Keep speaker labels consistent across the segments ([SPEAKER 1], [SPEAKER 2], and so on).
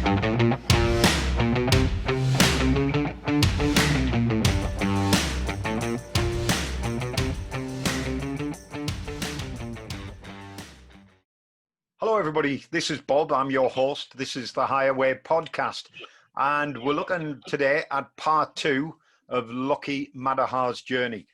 [SPEAKER 1] Hello, everybody. This is Bob. I'm your host. This is the HIGHERWAY podcast. And we're looking today at part 2 of Lucky Madahar's journey.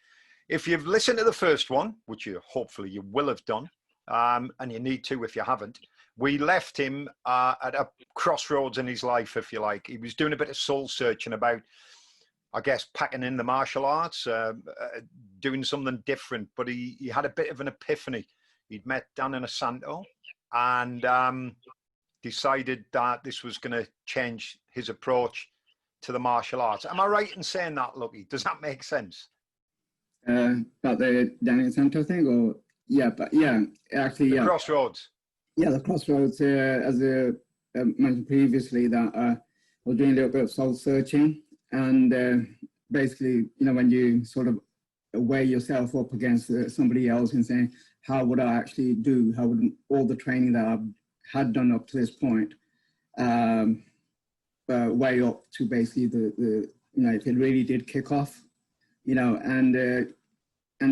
[SPEAKER 1] If you've listened to the first one, which hopefully you will have done, and you need to if you haven't, we left him at a crossroads in his life, if you like. He was doing a bit of soul searching about, I guess, packing in the martial arts, doing something different. But he had a bit of an epiphany. He'd met Dan and Asanto, and decided that this was going to change his approach to the martial arts. Am I right in saying that, Lucky? Does that make sense?
[SPEAKER 2] About the Danny Santo thing, or actually,
[SPEAKER 1] the crossroads.
[SPEAKER 2] Yeah, the crossroads. As I mentioned previously, that I was doing a little bit of soul searching, and basically, when you sort of weigh yourself up against somebody else and saying, how would I actually do? How would all the training that I've had done up to this point weigh up to basically the if it really did kick off, and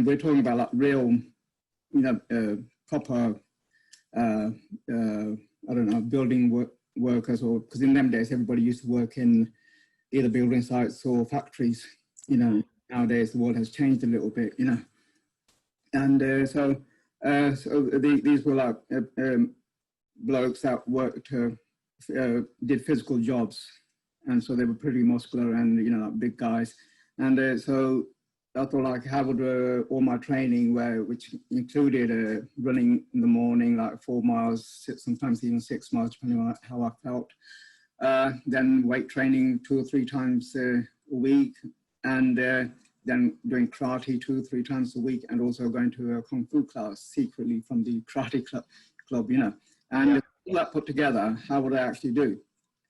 [SPEAKER 2] we're talking about like real, proper, I don't know, building workers, or because in them days everybody used to work in either building sites or factories. Nowadays the world has changed a little bit, and so these were like blokes that worked, did physical jobs, and so they were pretty muscular and like big guys, and so I thought, like, how would all my training, which included running in the morning, like 4 miles, sometimes even 6 miles, depending on how I felt, then weight training 2 or 3 times a week, and then doing karate 2 or 3 times a week, and also going to a kung fu class secretly from the karate club, and all that put together, how would I actually do?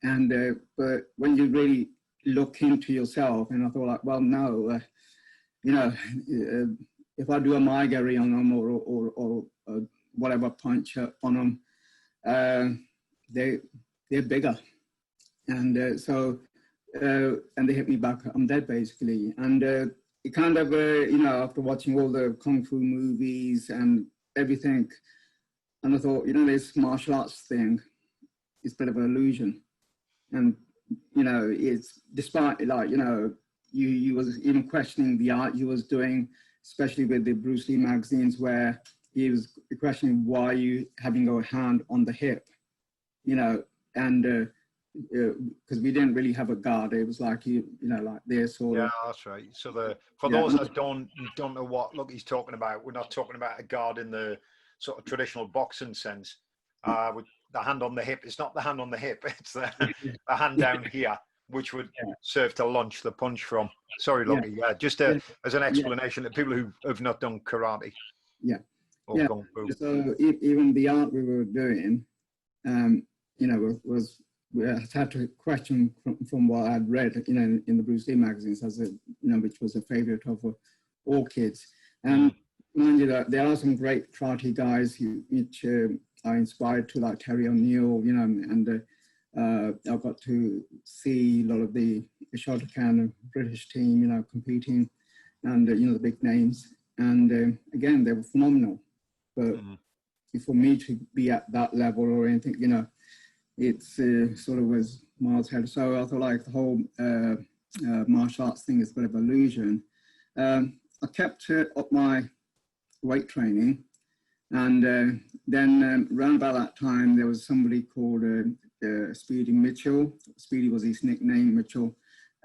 [SPEAKER 2] And but when you really look into yourself, and I thought, like, well, no, if I do a maigari on them or whatever punch on them, they're bigger, and so and they hit me back. I'm dead, basically, and it kind of after watching all the kung fu movies and everything, and I thought, this martial arts thing is a bit of an illusion, and it's despite you was even questioning the art you was doing, especially with the Bruce Lee magazines, where he was questioning why you having your hand on the hip, and because we didn't really have a guard. It was like like this sort of.
[SPEAKER 1] Yeah, that's right. So for those that don't know what Lucky's talking about, we're not talking about a guard in the sort of traditional boxing sense. With the hand on the hip, it's not the hand on the hip; it's the hand down here, which would serve to launch the punch from. Sorry, Lucky. Yeah, just as an explanation to people who have not done karate.
[SPEAKER 2] Yeah.
[SPEAKER 1] Or kung fu.
[SPEAKER 2] So even the art we were doing, was we had to question from what I'd read, in the Bruce Lee magazines, as which was a favorite of all kids. And mind you, that there are some great karate guys which are inspired to, like Terry O'Neill, and I got to see a lot of the Shotokan British team, competing, and the big names, and again, they were phenomenal. But for me to be at that level or anything, it's sort of was miles ahead. So I thought, like, the whole martial arts thing is a bit of an illusion. I kept up my weight training, and then around about that time, there was somebody called Speedy Mitchell. Speedy was his nickname, Mitchell.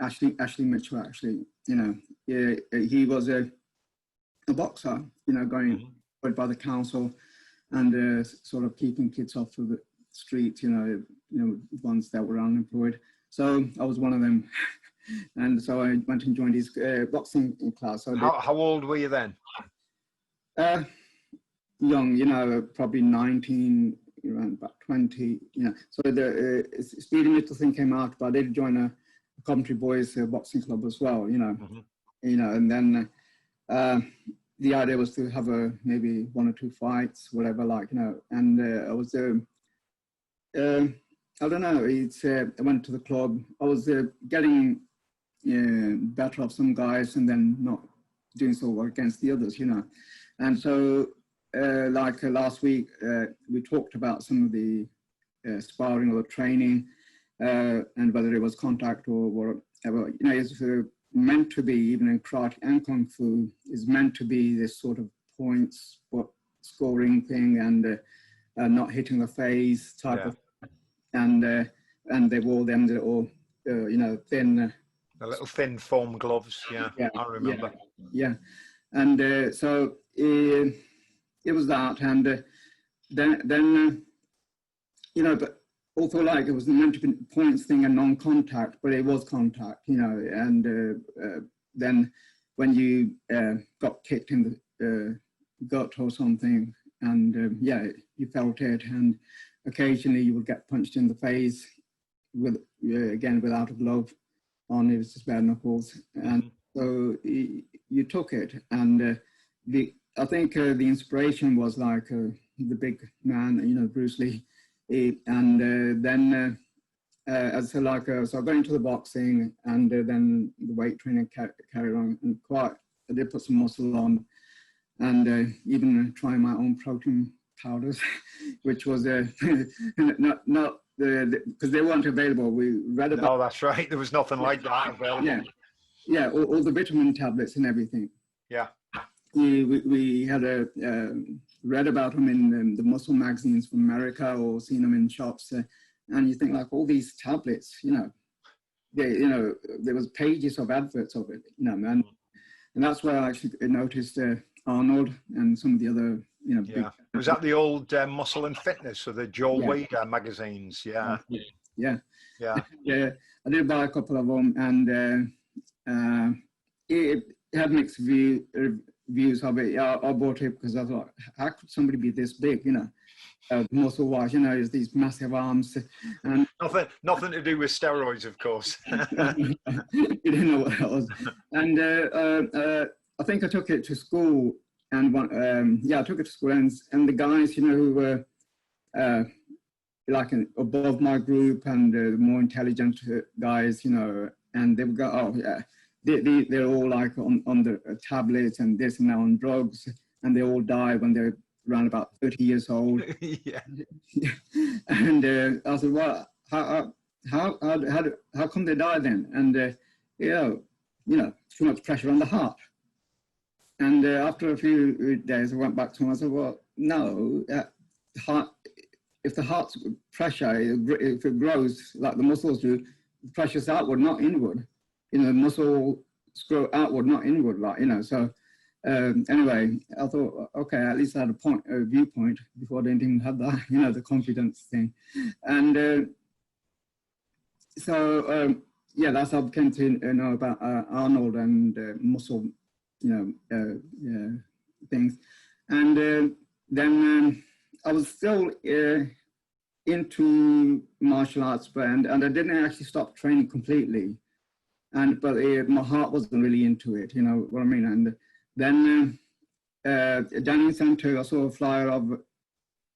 [SPEAKER 2] Ashley Mitchell, actually. He was a boxer, going by the council, and sort of keeping kids off of the street, ones that were unemployed. So I was one of them, and so I went and joined his boxing class. So
[SPEAKER 1] how old were you then?
[SPEAKER 2] Young, probably 19, around about 20. So the Speedy Mitchell thing came out, but I did join a Coventry Boys boxing club as well. And then the idea was to have maybe 1 or 2 fights, whatever, and I was I don't know. I went to the club. I was getting better off some guys and then not doing so well against the others, you know. And so, last week, we talked about some of the sparring or training and whether it was contact or whatever. You know, it's meant to be, even in karate and kung fu, is meant to be this sort of points, scoring thing and not hitting the face type of, and they've all them little, you know, thin.
[SPEAKER 1] The little thin foam gloves, yeah, I remember.
[SPEAKER 2] Yeah. And so it was that, and then you know, but also like it was meant to be points thing and non-contact, but it was contact, you know, and then when you got kicked in the gut or something, and yeah, you felt it, and occasionally you would get punched in the face with again without a glove on. It was just bare knuckles, and so you took it, and I think the inspiration was like the big man, you know, Bruce Lee, and then as so like so I got into the boxing, and then the weight training carried on, and I did put some muscle on, and even trying my own protein powders, which was not because they weren't available. We read about.
[SPEAKER 1] Oh, that's right. There was nothing like that available.
[SPEAKER 2] Yeah, all the vitamin tablets and everything.
[SPEAKER 1] Yeah.
[SPEAKER 2] We had read about them in the muscle magazines from America, or seen them in shops, and you think like all these tablets, you know, there was pages of adverts of it, you know, and that's where I actually noticed Arnold and some of the other, you know.
[SPEAKER 1] Yeah. Was that the old Muscle and Fitness or the Joel Wade magazines? Yeah.
[SPEAKER 2] Yeah.
[SPEAKER 1] Yeah.
[SPEAKER 2] Yeah. I did buy a couple of them, and it had mixed views of it. I bought it because I thought, how could somebody be this big, you know, muscle wise, you know, is these massive arms, and
[SPEAKER 1] nothing to do with steroids, of course.
[SPEAKER 2] You didn't know what it was. And I think I took it to school, and I took it to school, and the guys, you know, who were like above my group, and the more intelligent guys, you know, and they would go, oh yeah, they're all like on the tablets and this and now on drugs, and they all die when they're around about 30 years old.
[SPEAKER 1] Yeah.
[SPEAKER 2] And I said, well, how come they die then? And you know, too much pressure on the heart. And after a few days, I went back to him. I said, well, no, if the heart's pressure, if it grows like the muscles do, the pressure's outward, not inward. You know, the muscles grow outward, not inward, like, you know. So anyway, I thought, okay, at least I had a viewpoint before I didn't even have that, you know, the confidence thing. And yeah, that's how I came to know about Arnold and muscle, you know, things. And then I was still into martial arts, and I didn't actually stop training completely. But my heart wasn't really into it, you know what I mean? And then down in Center, I saw a flyer of,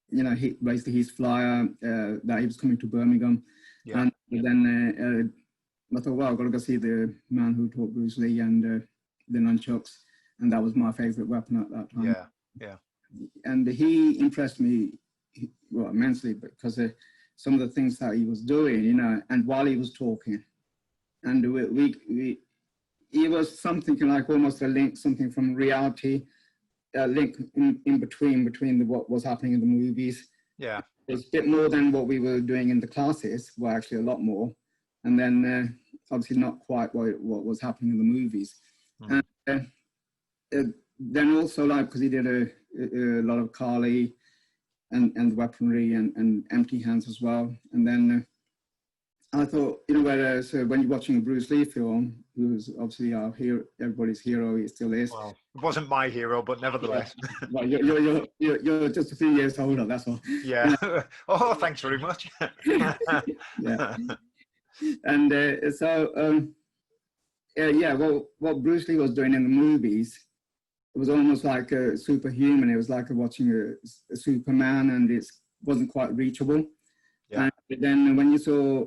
[SPEAKER 2] you know, basically his flyer that he was coming to Birmingham. Yeah. And then I thought, well, I've got to go see the man who taught Bruce Lee and the nunchucks. And that was my favorite weapon at that time.
[SPEAKER 1] Yeah, yeah. And
[SPEAKER 2] he impressed me, well, immensely, because some of the things that he was doing, you know, and while he was talking. And it was something like almost a link, something from reality, a link in between what was happening in the movies.
[SPEAKER 1] Yeah.
[SPEAKER 2] It's a bit more than what we were doing in the classes, well, actually a lot more. And then obviously not quite what was happening in the movies. Mm. And then also, like, because he did a lot of Kali and weaponry and empty hands as well. And then I thought, you know, whereas when you're watching a Bruce Lee film, who's obviously our hero, everybody's hero, he still is.
[SPEAKER 1] Well, it wasn't my hero, but nevertheless.
[SPEAKER 2] Well, you're just a few years older, that's all.
[SPEAKER 1] Yeah. Oh, thanks very much.
[SPEAKER 2] Yeah. And yeah, well, what Bruce Lee was doing in the movies, it was almost like a superhuman. It was like watching a Superman, and it wasn't quite reachable.
[SPEAKER 1] Yeah.
[SPEAKER 2] But then when you saw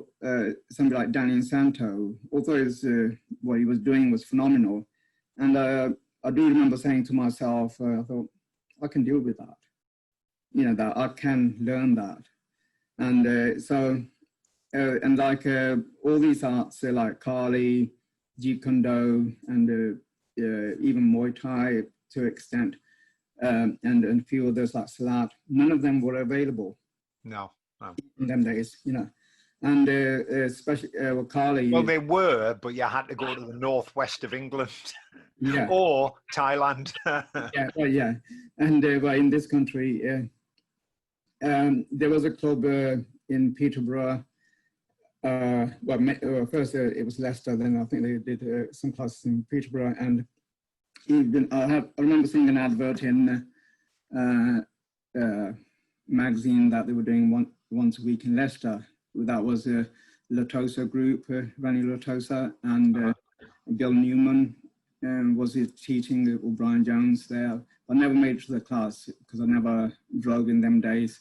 [SPEAKER 2] somebody like Danny Santo, although what he was doing was phenomenal, and I do remember saying to myself, I thought, I can deal with that. You know, that I can learn that. And and like all these arts, like Kali, Jeet Kune Do, and even Muay Thai to an extent, and a few others like Salat, none of them were available.
[SPEAKER 1] No.
[SPEAKER 2] In them days, you know. And especially Kali.
[SPEAKER 1] Well, they were, but you had to go to the northwest of England.
[SPEAKER 2] Yeah.
[SPEAKER 1] Or Thailand.
[SPEAKER 2] Yeah, well, yeah. And well, in this country, there was a club in Peterborough. Well, first it was Leicester, then I think they did some classes in Peterborough. And even, I remember seeing an advert in magazine that they were doing once a week in Leicester. That was a Latosa group, Rani Latosa, and Bill Newman was teaching O'Brien Jones there. I never made it to the class because I never drove in them days.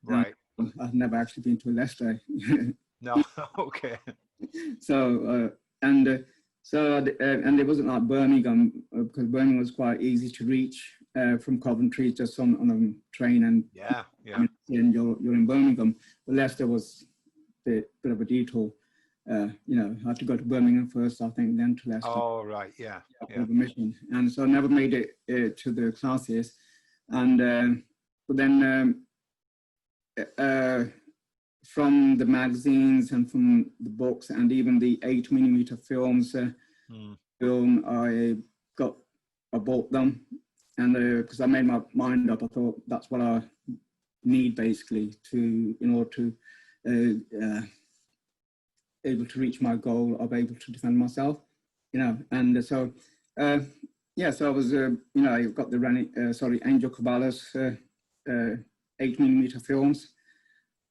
[SPEAKER 1] Right.
[SPEAKER 2] I've never actually been to Leicester.
[SPEAKER 1] No, okay.
[SPEAKER 2] So, and it wasn't like Birmingham, because Birmingham was quite easy to reach from Coventry, just on a train, and
[SPEAKER 1] yeah.
[SPEAKER 2] And you're in Birmingham. But Leicester was a bit of a detour. You know, I had to go to Birmingham first, I think, then to Leicester.
[SPEAKER 1] Oh, right, yeah.
[SPEAKER 2] Mission. And so I never made it to the classes. And but then from the magazines and from the books and even the 8mm films, I bought them. And because I made my mind up, I thought that's what I need basically in order to able to reach my goal of able to defend myself, you know. And so yeah, so I was you know, I got the Angel Cabala's 8mm films,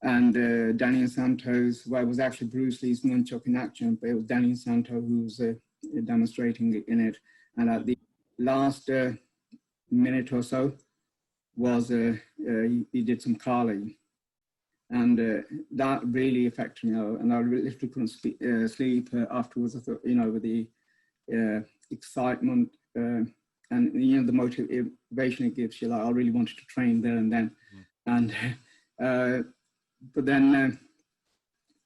[SPEAKER 2] and Danny Santo's, well, it was actually Bruce Lee's nunchuck in action, but it was Danny Santo who was demonstrating in it. And at the last minute or so was he did some Kali, and that really affected me, and I literally couldn't sleep afterwards. I thought, you know, with the excitement and, you know, the motivation it gives you, like I really wanted to train there and then. And but then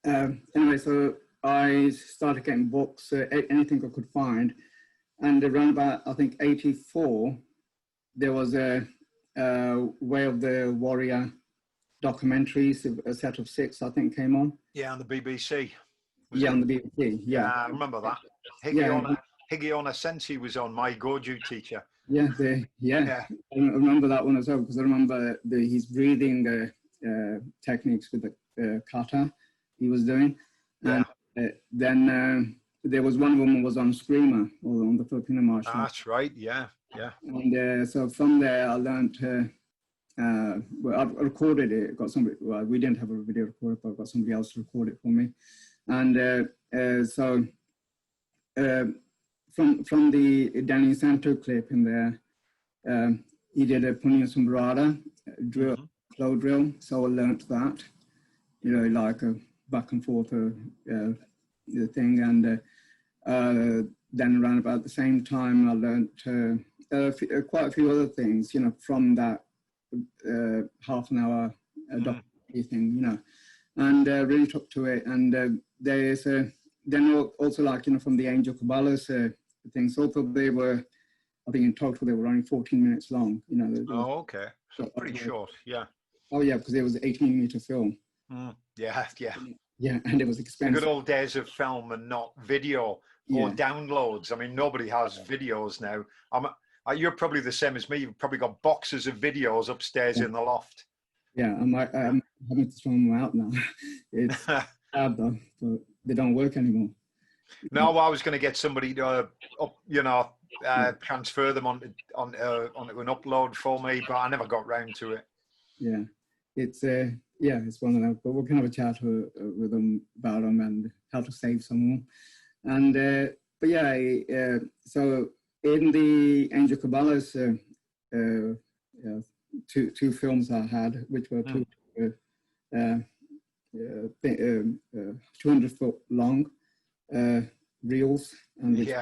[SPEAKER 2] anyway, so I started getting books, anything I could find, and around about, I think, 84, there was a Way of the Warrior documentaries, a set of 6, I think, came on.
[SPEAKER 1] Yeah, on the BBC.
[SPEAKER 2] Yeah, on the BBC, yeah.
[SPEAKER 1] I remember that. Higiona Sensi was on, my Goju teacher.
[SPEAKER 2] Yeah, I remember that one as well, because I remember his breathing techniques with the kata he was doing.
[SPEAKER 1] Yeah.
[SPEAKER 2] And then there was one of them was on Screamer, or on the Filipino martial.
[SPEAKER 1] That's right, yeah.
[SPEAKER 2] And so from there I learned, well, I recorded it, got somebody, well, we didn't have a video recorder, but I got somebody else to record it for me. And so from the Danny Santo clip in there, he did a Punya Sombrada drill, flow drill. So I learnt that, you know, like a back and forth the thing. And then around about the same time, I learnt quite a few other things, you know, from that half an hour documentary thing, you know, and really took to it. And there's then also, like, you know, from the Angel Cabala's things, although they were, I think in total they were only 14 minutes long, you know.
[SPEAKER 1] Oh, okay. So pretty short, yeah.
[SPEAKER 2] Oh yeah, because it was an 8mm film.
[SPEAKER 1] Yeah.
[SPEAKER 2] Yeah, and it was expensive.
[SPEAKER 1] The good old days of film and not video or downloads. I mean, nobody has videos now. You're probably the same as me. You've probably got boxes of videos upstairs in the loft.
[SPEAKER 2] Yeah, I'm having to throw them out now. It's sad though, but they don't work anymore.
[SPEAKER 1] No, I was going to get somebody to, transfer them onto an upload for me, but I never got round to it. Yeah,
[SPEAKER 2] it's one of them. But we're going to have a chat with them about them and how to save some of them. And but yeah, so in the Angel Cabala's two films I had, which were two 200-foot long reels, and which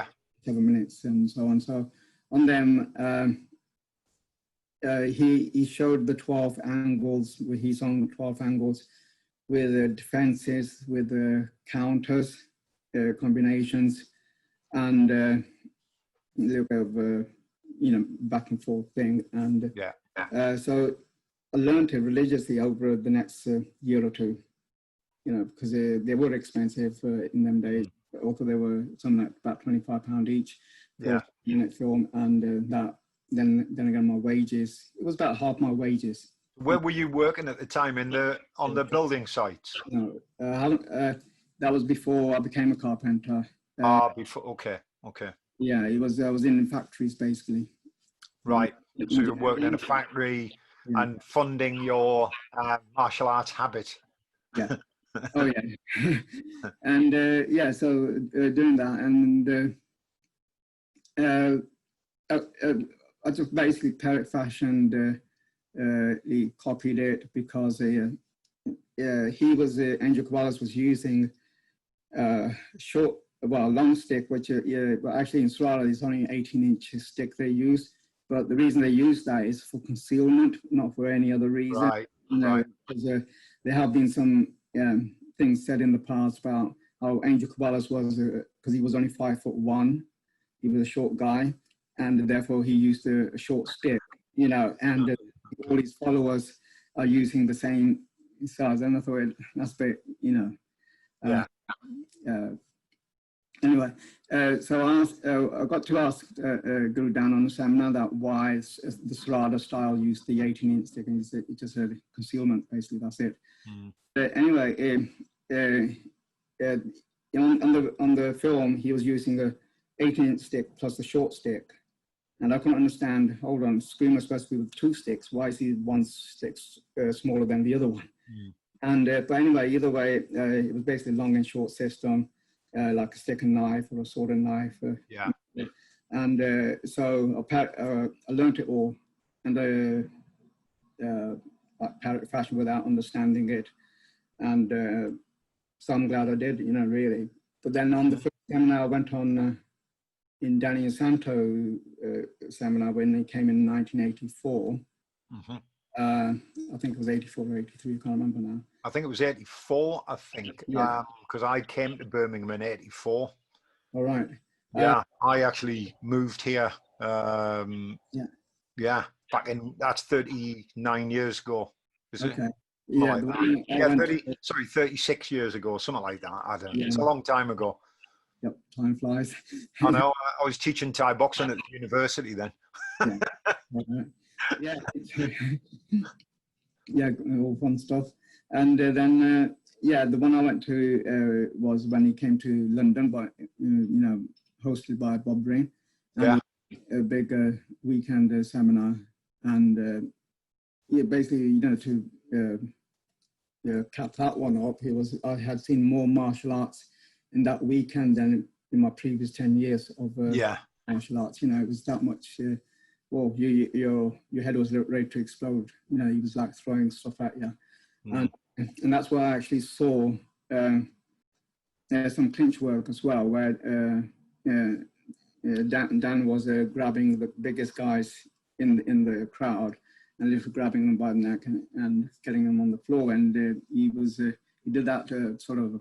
[SPEAKER 2] 7 minutes and so on. So on them, he showed the 12 angles, where he's on 12 angles with defenses, with counters, combinations, and a little bit of back and forth thing. And so I learned it religiously over the next year or two, because they were expensive in them days. Although they were something like about £25 each for a unit film, and then again my wages, it was about half my wages.
[SPEAKER 1] Where were you working at the time, on the building sites?
[SPEAKER 2] No, that was before I became a carpenter.
[SPEAKER 1] Before, okay.
[SPEAKER 2] Yeah, I was in factories basically.
[SPEAKER 1] Right. So you're working in a factory and funding your martial arts habit.
[SPEAKER 2] Yeah. Oh yeah. And so doing that, and I just basically parrot fashioned. He copied it because he was Angel Caballos was using long stick, which but actually in Serrata it's only an 18-inch stick they use. But the reason they use that is for concealment, not for any other reason.
[SPEAKER 1] Right.
[SPEAKER 2] Because there have been some things said in the past about how Angel Caballos was, because he was only 5'1", he was a short guy, and therefore he used a short stick, and all his followers are using the same size. And I thought that's a bit, anyway, so I got to ask Guru Dan on the seminar that why the Serrata style used the 18-inch stick, and it's just a concealment, basically, that's it. But anyway, on the film, he was using a 18-inch stick plus the short stick. And I couldn't understand, hold on, Screamer's supposed to be with 2 sticks. Why is he one stick smaller than the other one? And but anyway, either way, it was basically a long and short system, like a stick and knife or a sword and knife. And so I learned it all, and like parrot fashion without understanding it. And so I'm glad I did, really. But then on the first seminar I went on, in Danny and Santo seminar when they came in 1984. I think it was 84 or 83, I can't remember now.
[SPEAKER 1] I think it was 84, because I came to Birmingham in 84.
[SPEAKER 2] All right.
[SPEAKER 1] I actually moved here. Back in, that's 39 years ago. Is it?
[SPEAKER 2] Yeah,
[SPEAKER 1] 36 years ago, something like that. I don't know. It's a long time ago.
[SPEAKER 2] Yep, time flies.
[SPEAKER 1] I know. I was teaching Thai boxing at the university then.
[SPEAKER 2] All fun stuff. And then, the one I went to was when he came to London, but hosted by Bob Green. And a big weekend seminar, and basically, to cap that one up, I had seen more martial arts in that weekend than in my previous 10 years of martial arts. It was that much. Your head was ready to explode. He was like throwing stuff at you, and that's where I actually saw some clinch work as well, where Dan was grabbing the biggest guys in the crowd and literally grabbing them by the neck and getting them on the floor, and he did that sort of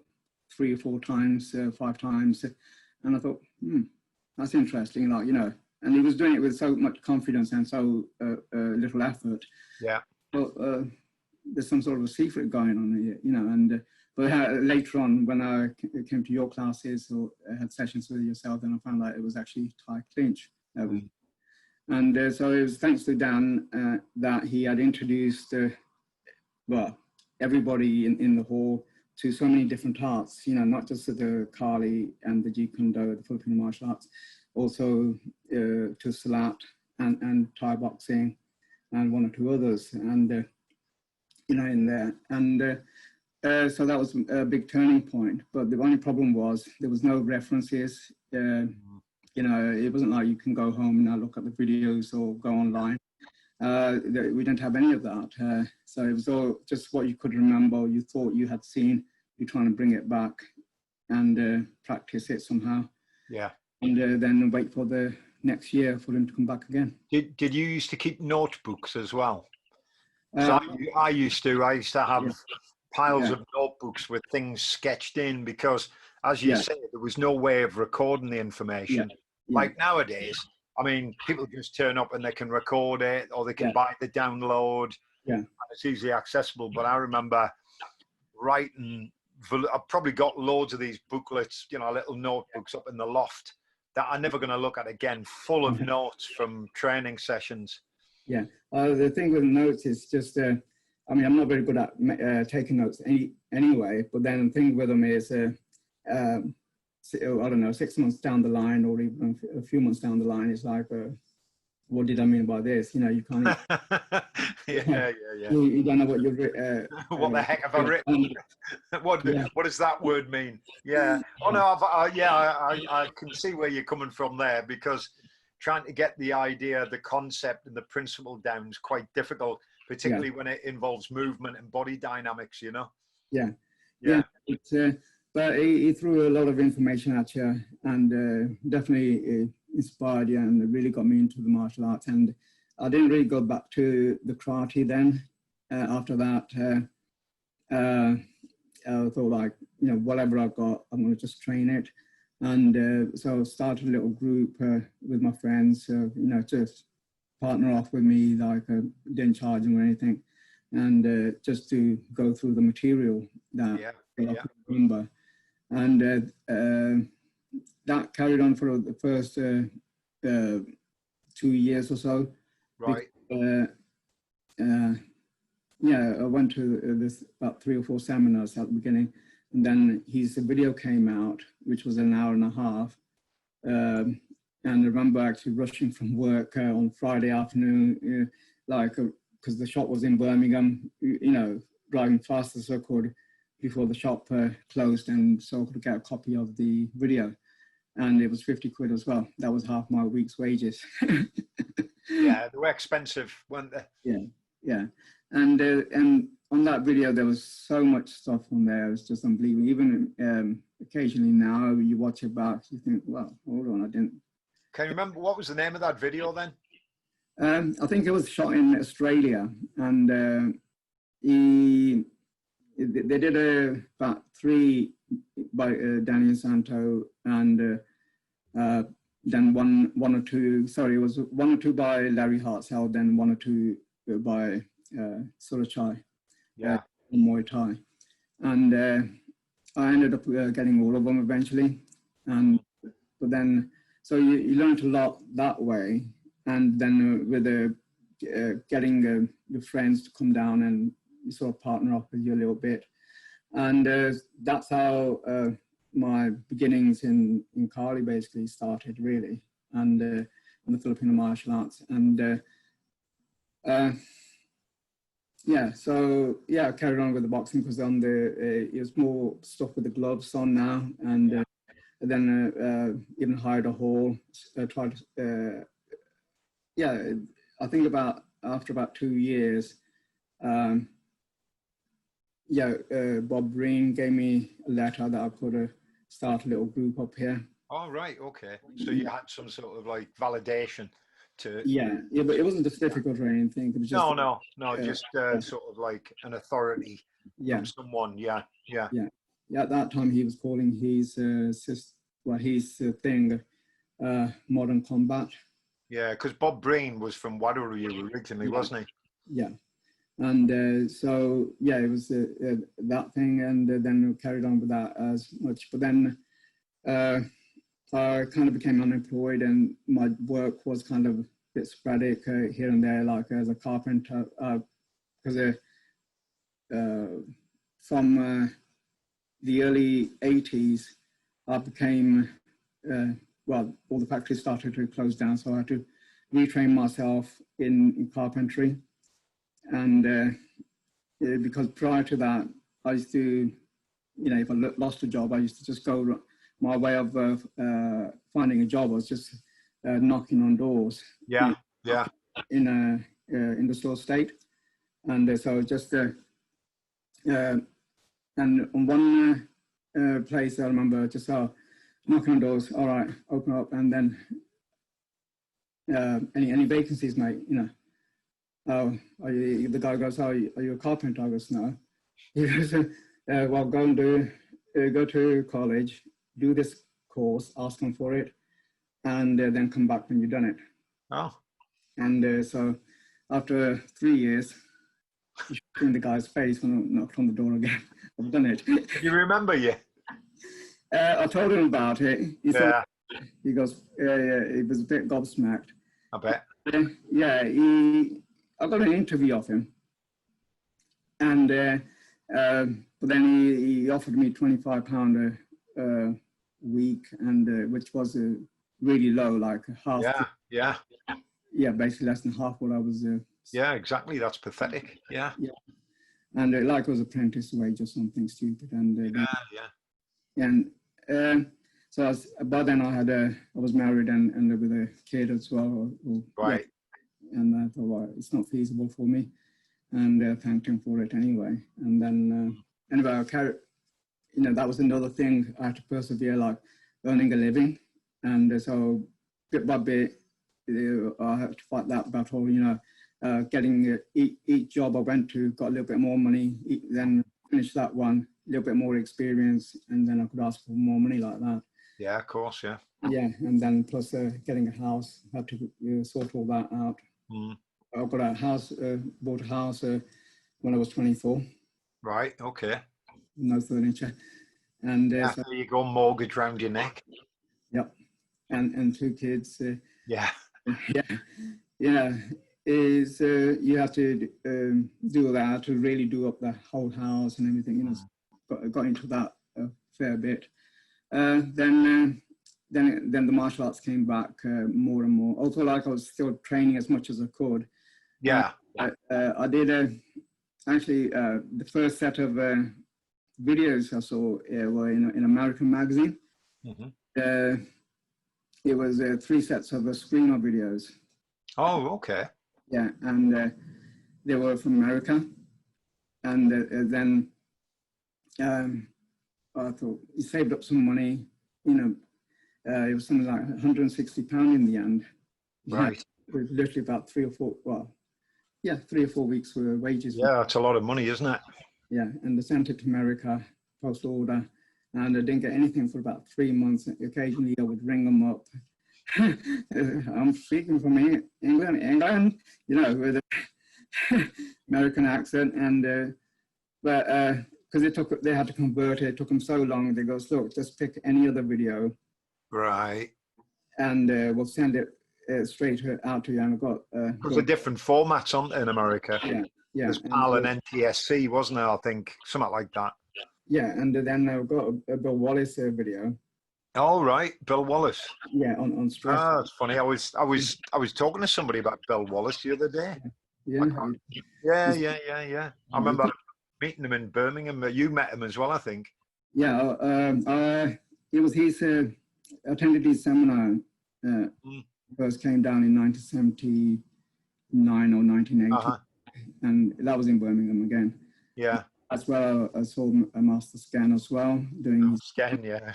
[SPEAKER 2] 3 or 4 times, 5 times, and I thought, that's interesting, and he was doing it with so much confidence and so little effort. But there's some sort of a secret going on here, but later on, when I came to your classes or had sessions with yourself, then I found out it was actually Thai clinch. And so it was thanks to Dan that he had introduced, everybody in the hall to so many different arts, not just the Kali and the Jeet Kune Do, the Filipino martial arts, also to Salat and Thai boxing and 1 or 2 others, and in there. And so that was a big turning point. But the only problem was there was no references. It wasn't like you can go home and now look at the videos or go online. We didn't have any of that. So it was all just what you could remember, you thought you had seen, you're trying to bring it back and practice it somehow.
[SPEAKER 1] Yeah.
[SPEAKER 2] And then wait for the next year for them to come back again.
[SPEAKER 1] Did you used to keep notebooks as well? I used to have piles of notebooks with things sketched in, because, as you say, there was no way of recording the information. Like nowadays, I mean, people just turn up and they can record it, or they can buy the download. And it's easily accessible. But I remember writing, I've probably got loads of these booklets, you know, little notebooks up in the loft that I'm never going to look at again, full of notes from training sessions.
[SPEAKER 2] Yeah, the thing with notes is just, I mean, I'm not very good at taking notes anyway, but then the thing with them is, I don't know, 6 months down the line, or even a few months down the line, it's like, what did I mean by this? You know, you can't. You don't know what you're.
[SPEAKER 1] What the heck have I written? What does that word mean? Yeah. Oh no. I can see where you're coming from there, because trying to get the idea, the concept, and the principle down is quite difficult, particularly when it involves movement and body dynamics. You know. Yeah.
[SPEAKER 2] But he threw a lot of information at you, and definitely inspired you, and really got me into the martial arts. And I didn't really go back to the karate then. After that, I thought, like, you know, whatever I've got, I'm going to just train it. And so I started a little group with my friends, you know, just partner off with me, like didn't charge them or anything, and just to go through the material that I could remember. And that carried on for the first 2 years or so.
[SPEAKER 1] Right.
[SPEAKER 2] I went to this about 3 or 4 seminars at the beginning, and then his video came out, which was an hour and a half. And I remember actually rushing from work on Friday afternoon, because the shop was in Birmingham, you know, driving fast as I could before the shop closed, and so I could get a copy of the video. And it was 50 quid as well. That was half my week's wages.
[SPEAKER 1] Yeah, they were expensive, weren't they?
[SPEAKER 2] Yeah. And on that video, there was so much stuff on there. It was just unbelievable. Even occasionally now, you watch it back, you think, well, hold on, I didn't.
[SPEAKER 1] Can you remember what was the name of that video then?
[SPEAKER 2] I think it was shot in Australia, and they did about 3 by Danny and Santo, and then one or two. Sorry, it was 1 or 2 by Larry Hartsell, then 1 or 2 by Surachai, in Muay Thai, and I ended up getting all of them eventually. And but then, so you learned a lot that way, and then with getting your friends to come down and sort of partner up with you a little bit, and that's how my beginnings in Kali basically started, really, and in the Filipino martial arts. And I carried on with the boxing, because on it was more stuff with the gloves on now, and then even hired a hall, tried to, I think after about 2 years, Bob Breen gave me a letter that I could start a little group up here.
[SPEAKER 1] Oh, right, okay. So you had some sort of like validation to...
[SPEAKER 2] but it wasn't just difficult or anything. It was just,
[SPEAKER 1] just sort of like an authority from someone. Yeah.
[SPEAKER 2] At that time, he was calling his thing modern combat.
[SPEAKER 1] Yeah, because Bob Breen was from Waddaroo originally, wasn't he?
[SPEAKER 2] Yeah. And it was that thing, and then we carried on with that as much. But then I kind of became unemployed, and my work was kind of a bit sporadic here and there, like as a carpenter, because from the early 80s, I became, all the factories started to close down, so I had to retrain myself in carpentry. And because prior to that, I used to, if I lost a job, I used to just go, my way of finding a job was just knocking on doors.
[SPEAKER 1] Yeah.
[SPEAKER 2] In industrial estate. And so just, and on one place I remember just knocking on doors, all right, open up, and then any vacancies, mate, you know. The guy goes, are you a carpenter? I goes, no. He goes, well, go to college, do this course, ask them for it, and then come back when you've done it.
[SPEAKER 1] Oh.
[SPEAKER 2] And so after 3 years, in the guy's face when I knocked on the door again. I've done it.
[SPEAKER 1] You remember, yeah?
[SPEAKER 2] I told him about it.
[SPEAKER 1] Yeah.
[SPEAKER 2] He goes, yeah, he was a bit gobsmacked.
[SPEAKER 1] I bet.
[SPEAKER 2] Yeah, I got an interview of him. And but then he offered me £25 a week, and which was really low, like half.
[SPEAKER 1] Yeah.
[SPEAKER 2] Yeah, basically less than half what I was.
[SPEAKER 1] Yeah, exactly. That's pathetic. Yeah.
[SPEAKER 2] Yeah. And like I was apprentice wage or something stupid. And so by then I was married and with a kid as well.
[SPEAKER 1] Right.
[SPEAKER 2] Yeah. And I thought, well, it's not feasible for me, and thanked him for it anyway. And then anyway, I carried, you know, that was another thing I had to persevere, like earning a living. And so bit by bit, I had to fight that battle, you know, getting each job I went to, got a little bit more money, then finished that one, a little bit more experience, and then I could ask for more money like that.
[SPEAKER 1] Yeah, of course, yeah.
[SPEAKER 2] Yeah, and then plus getting a house, had to sort all that out.
[SPEAKER 1] Mm.
[SPEAKER 2] I got a house, bought a house when I was 24.
[SPEAKER 1] Right, okay.
[SPEAKER 2] No furniture. And
[SPEAKER 1] After you go mortgage round your neck.
[SPEAKER 2] Yep. And 2 kids.
[SPEAKER 1] Yeah.
[SPEAKER 2] Yeah. Is you have to do that to really do up the whole house and everything. You know, got into that a fair bit. Then the martial arts came back more and more. Also, like I was still training as much as I could.
[SPEAKER 1] Yeah.
[SPEAKER 2] I did actually the first set of videos I saw were in an American magazine. Mm-hmm. It was 3 sets of screener videos.
[SPEAKER 1] Oh, okay.
[SPEAKER 2] Yeah, and they were from America. And then I thought, he saved up some money, you know, it was something like £160 in the end.
[SPEAKER 1] Right.
[SPEAKER 2] It was literally about 3 or 4, well, yeah, 3 or 4 weeks' wages.
[SPEAKER 1] Yeah, that's a lot of money, isn't it?
[SPEAKER 2] Yeah, and they sent it to America, post order, and I didn't get anything for about 3 months. Occasionally I would ring them up. I'm speaking from England, you know, with an American accent, and but because they had to convert it, it took them so long. They goes, look, just pick any other video,
[SPEAKER 1] right,
[SPEAKER 2] and we'll send it straight out to you. And I've got
[SPEAKER 1] because the different formats on in America.
[SPEAKER 2] Yeah.
[SPEAKER 1] There's PAL and NTSC, wasn't there? I think something like that.
[SPEAKER 2] Yeah, and then I've got a Bill Wallace video.
[SPEAKER 1] All right, Bill Wallace.
[SPEAKER 2] Yeah, on stress.
[SPEAKER 1] Ah, that's funny. I was talking to somebody about Bill Wallace the other day.
[SPEAKER 2] Yeah.
[SPEAKER 1] Yeah. I remember meeting him in Birmingham. You met him as well, I think.
[SPEAKER 2] Yeah, it was his. Attended his seminar. First came down in 1979 or 1980, and that was in Birmingham again.
[SPEAKER 1] Yeah.
[SPEAKER 2] As well, I saw a master scan as well doing
[SPEAKER 1] scan. Yeah.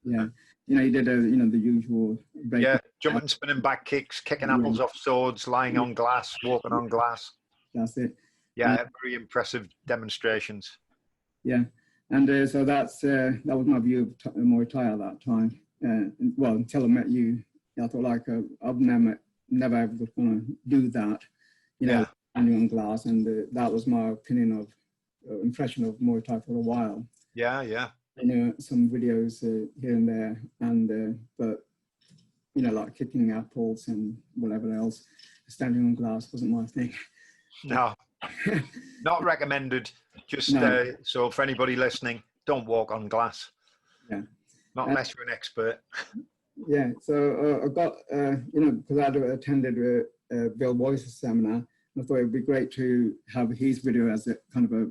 [SPEAKER 2] Yeah, you know, he did the usual.
[SPEAKER 1] Yeah, jumping, spinning back kicks, kicking apples off swords, lying on glass, walking on glass.
[SPEAKER 2] That's it.
[SPEAKER 1] Yeah, very impressive demonstrations.
[SPEAKER 2] Yeah, and so that was my view of Muay Thai at that time. Well, until I met you, I thought like I've never ever going to do that, you know, standing on glass, and that was my opinion of. Impression of Muay Thai for a while.
[SPEAKER 1] Yeah.
[SPEAKER 2] You know, some videos here and there, and but you know, like kicking apples and whatever else, standing on glass wasn't my thing.
[SPEAKER 1] No, not recommended. Just so for anybody listening, don't walk on glass. Yeah, not unless you're an expert.
[SPEAKER 2] Yeah, so I got you know, because I'd attended Bill Wallace's seminar, and I thought it would be great to have his video as a kind of a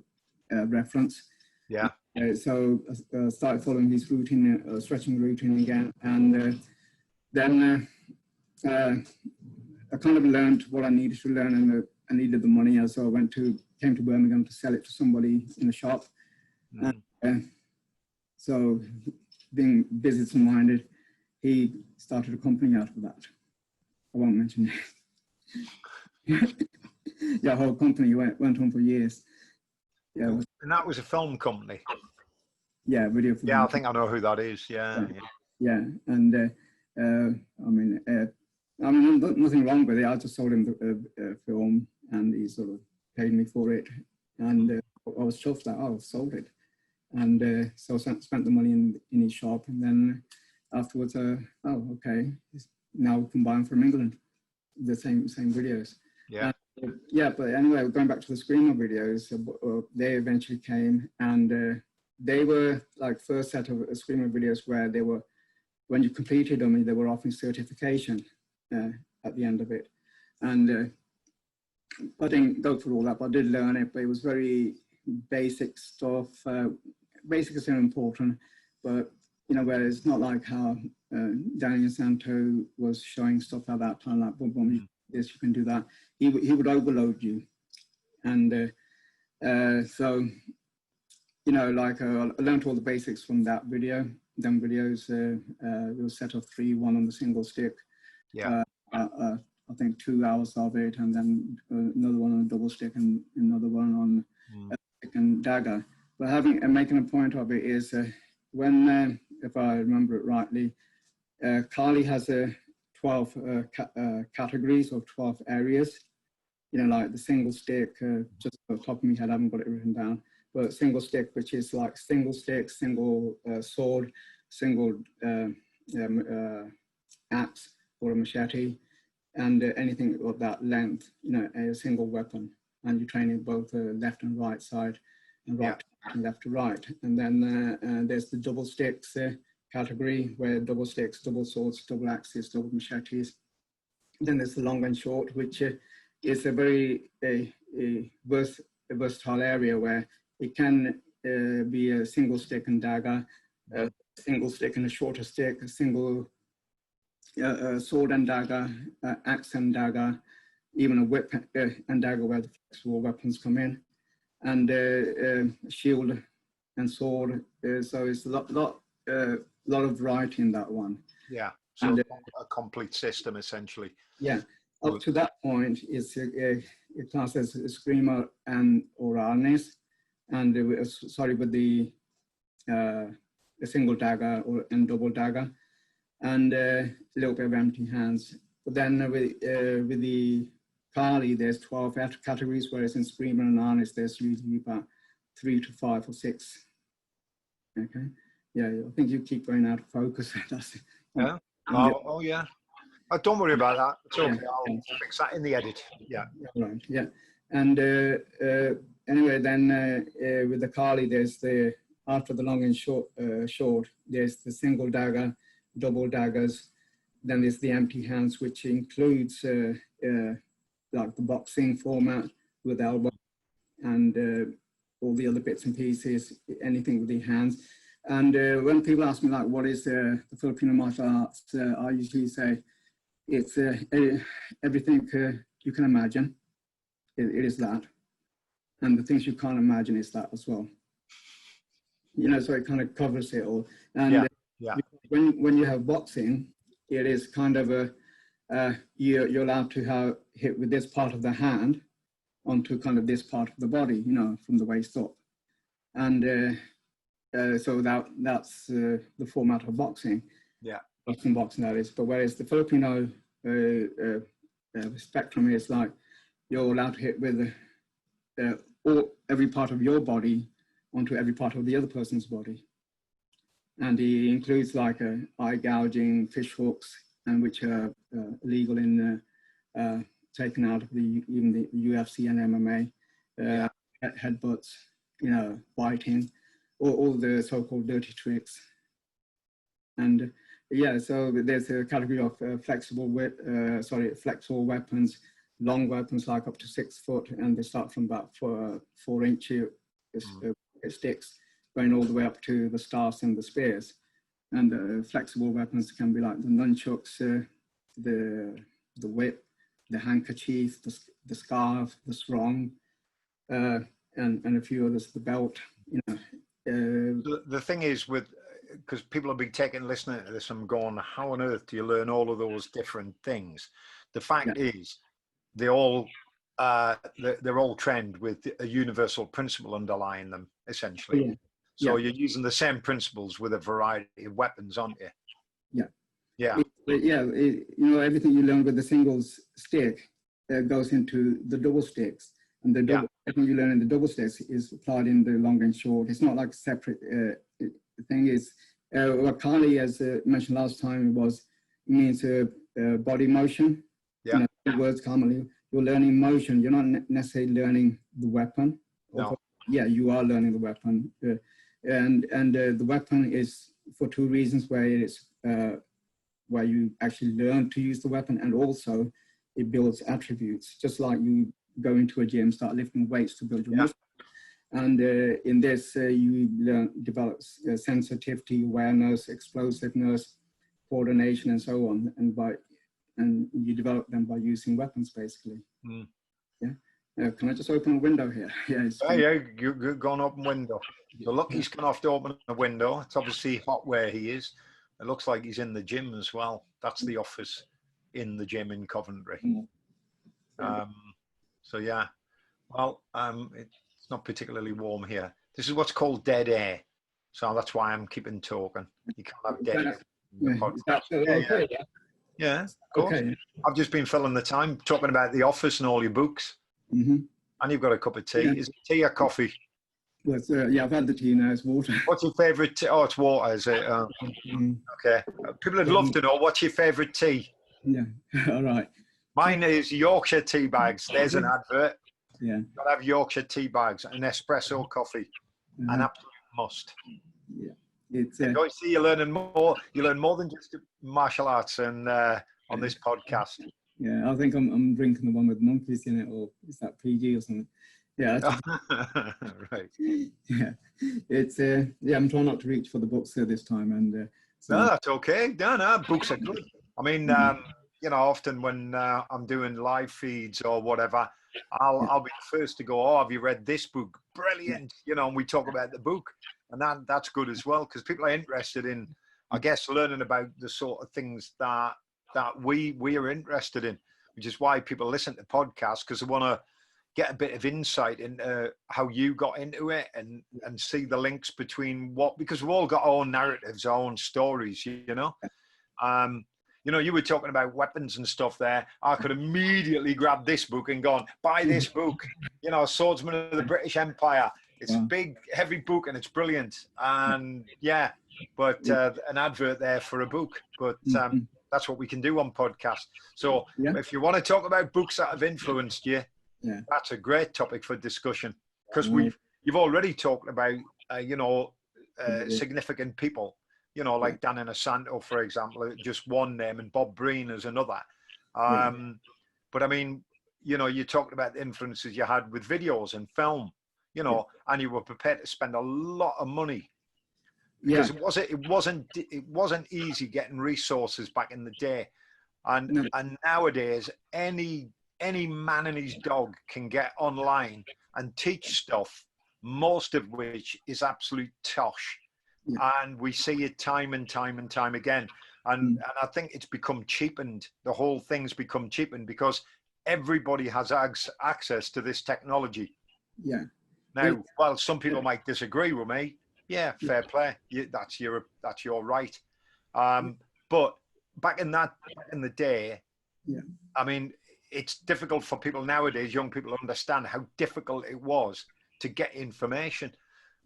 [SPEAKER 2] reference.
[SPEAKER 1] Yeah.
[SPEAKER 2] So I started following his routine, stretching routine again, and then I kind of learned what I needed to learn, and I needed the money, and so I came to Birmingham to sell it to somebody in the shop. And, so being business-minded, he started a company out of that. I won't mention it. Yeah, whole company went on for years. Yeah,
[SPEAKER 1] and that was a film company.
[SPEAKER 2] Yeah, video film.
[SPEAKER 1] Yeah, I think I know who that is. Yeah.
[SPEAKER 2] And I mean, nothing wrong with it. I just sold him the film, and he sort of paid me for it, and I was chuffed that I sold it, and so I spent the money in his shop, and then afterwards, oh, okay, now we can buy them from England, the same videos.
[SPEAKER 1] Yeah.
[SPEAKER 2] Yeah, but anyway, going back to the Screamer videos, they eventually came, and they were like first set of Screamer videos where they were, when you completed them, they were offering certification at the end of it. And I didn't go through all that, but I did learn it, but it was very basic stuff. Basic is important, but you know, where it's not like how Daniel Santo was showing stuff at that time, like boom, boom, this, you can do that. He would overload you. And so, you know, like I learned all the basics from that video. Them videos, it was set of 3, one on the single stick.
[SPEAKER 1] Yeah.
[SPEAKER 2] I think 2 hours of it, and then another one on a double stick, and another one on a stick and dagger. But making a point of it is when, if I remember it rightly, Kali has 12 categories or 12 areas. You know, like the single stick, just off the top of my head, I haven't got it written down, but single stick, which is like single stick, single sword, single axe or a machete, and anything of that length, you know, a single weapon. And you're training both left and right side, and right and left to right. And then there's the double sticks category, where double sticks, double swords, double axes, double machetes. Then there's the long and short, which is a very versatile area, where it can be a single stick and dagger, a single stick and a shorter stick, a single sword and dagger, axe and dagger, even a whip and dagger, where the flexible weapons come in, and shield and sword. So it's a lot of variety in that one.
[SPEAKER 1] Yeah, so and, a complete system, essentially.
[SPEAKER 2] Yeah, up to that point, it's it classed as a screamer and or harness, and with the single dagger and double dagger, and a little bit of empty hands. But then with the Kali, there's 12 categories, whereas in screamer and harness, there's usually about 3 to 5 or 6. Okay. Yeah, I think you keep going out of focus.
[SPEAKER 1] Yeah. Oh, yeah. Don't worry about that. It's okay. I'll fix that in the edit. Yeah.
[SPEAKER 2] Right. Yeah. And anyway, then with the Kali, there's after the long and short, there's the single dagger, double daggers. Then there's the empty hands, which includes like the boxing format with elbow and all the other bits and pieces, anything with the hands. And when people ask me, like, what is the Filipino martial arts, I usually say it's everything you can imagine. It is that. And the things you can't imagine is that as well. You know, so it kind of covers it all. And when you have boxing, it is kind of you're allowed to hit with this part of the hand onto kind of this part of the body, you know, from the waist up. And so that's the format of boxing. Yeah. Boxing, that is. But whereas the Filipino spectrum is like, you're allowed to hit with every part of your body onto every part of the other person's body. And it includes like eye gouging, fish hooks, and which are illegal in taken out of even the UFC and MMA, headbutts, you know, biting, all the so-called dirty tricks. And yeah, so there's a category of flexible weapons, long weapons like up to 6 foot, and they start from about 4-inch sticks, going all the way up to the staffs and the spears. And flexible weapons can be like the nunchucks, the whip, the handkerchief, the scarf, the sarong, and a few others, the belt, you know.
[SPEAKER 1] The thing is with, because people have been listening to this and going, how on earth do you learn all of those different things? The fact is, they're all trained with a universal principle underlying them, essentially.
[SPEAKER 2] Yeah.
[SPEAKER 1] So you're using the same principles with a variety of weapons, aren't you?
[SPEAKER 2] Yeah.
[SPEAKER 1] Yeah.
[SPEAKER 2] You know, everything you learn with the singles stick goes into the double sticks, and the double, everything you learn in the double sticks is applied in the long and short. It's not like separate. The thing is, what Carly, as mentioned last time, means body motion.
[SPEAKER 1] Yeah.
[SPEAKER 2] You know, the words commonly, you're learning motion. You're not necessarily learning the weapon.
[SPEAKER 1] No.
[SPEAKER 2] Yeah, you are learning the weapon, and the weapon is for two reasons: where it's where you actually learn to use the weapon, and also it builds attributes. Just like you go into a gym, start lifting weights to build your muscle. And in this, you develop sensitivity, awareness, explosiveness, coordination, and so on. And you develop them by using weapons, basically.
[SPEAKER 1] Mm.
[SPEAKER 2] Yeah. Can I just open a window here?
[SPEAKER 1] Yeah, you've gone open window. So look, he's gone off to open a window. It's obviously hot where he is. It looks like he's in the gym as well. That's the office in the gym in Coventry. So yeah, well, it's not particularly warm here. This is what's called dead air. So that's why I'm keeping talking. You can't have dead air. Yeah, of course. Okay. I've just been filling the time talking about the office and all your books.
[SPEAKER 2] Mm-hmm.
[SPEAKER 1] And you've got a cup of tea. Is it tea or coffee?
[SPEAKER 2] Well, yeah, I've had the tea now. It's water.
[SPEAKER 1] What's your favourite tea? Oh, it's water, is it? Okay. People would love to know, what's your favourite tea?
[SPEAKER 2] Yeah, all right.
[SPEAKER 1] Mine is Yorkshire tea bags. There's an advert.
[SPEAKER 2] Yeah.
[SPEAKER 1] You've got to have Yorkshire tea bags, an espresso coffee, an absolute must.
[SPEAKER 2] Yeah. It's,
[SPEAKER 1] I see you're learning more. You learn more than just martial arts and on this podcast.
[SPEAKER 2] Yeah, I think I'm drinking the one with monkeys in it, or is that PG or something? Yeah.
[SPEAKER 1] Right.
[SPEAKER 2] Yeah. It's I'm trying not to reach for the books this time, and
[SPEAKER 1] so. No, that's okay. No, books are good. I mean, you know, often when I'm doing live feeds or whatever, I'll be the first to go, oh, have you read this book? Brilliant. You know, and we talk about the book, and that's good as well, because people are interested in, I guess, learning about the sort of things that we are interested in, which is why people listen to podcasts, because they want to get a bit of insight into how you got into it and see the links between because we've all got our own narratives, our own stories, you know. You know, you were talking about weapons and stuff there. I could immediately grab this book and gone, buy this book, you know, Swordsman of the British Empire. It's a big, heavy book and it's brilliant. And yeah, but an advert there for a book. But that's what we can do on podcasts. So if you want to talk about books that have influenced you, that's a great topic for discussion, because you've already talked about, you know, significant people. You know, like Dan Inosanto, for example, just one name, and Bob Breen is another. But I mean, you know, you talked about the influences you had with videos and film, you know, and you were prepared to spend a lot of money, because it wasn't easy getting resources back in the day, and nowadays any man and his dog can get online and teach stuff, most of which is absolute tosh. And we see it time and time and time again. And I think it's become cheapened. The whole thing's become cheapened because everybody has access to this technology.
[SPEAKER 2] Yeah.
[SPEAKER 1] Now, while some people might disagree with me, fair play. That's your right. But back in the day, I mean, it's difficult for people nowadays, young people, to understand how difficult it was to get information.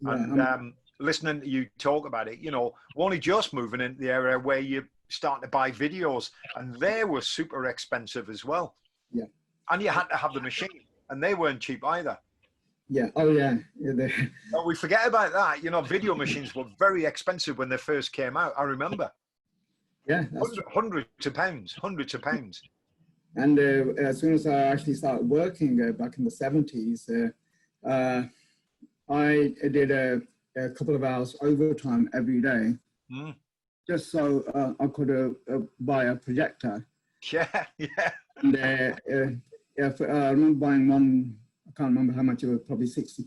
[SPEAKER 1] And listening to you talk about it, you know, we're only just moving into the area where you're starting to buy videos, and they were super expensive as well.
[SPEAKER 2] Yeah.
[SPEAKER 1] And you had to have the machine, and they weren't cheap either.
[SPEAKER 2] Yeah. Oh, yeah.
[SPEAKER 1] But we forget about that. You know, video machines were very expensive when they first came out. I remember.
[SPEAKER 2] Yeah.
[SPEAKER 1] Hundreds of pounds.
[SPEAKER 2] And as soon as I actually started working back in the 70s, I did a couple of hours overtime every day, just so I could buy a projector.
[SPEAKER 1] Yeah, yeah.
[SPEAKER 2] And I remember buying one, I can't remember how much it was, probably 60,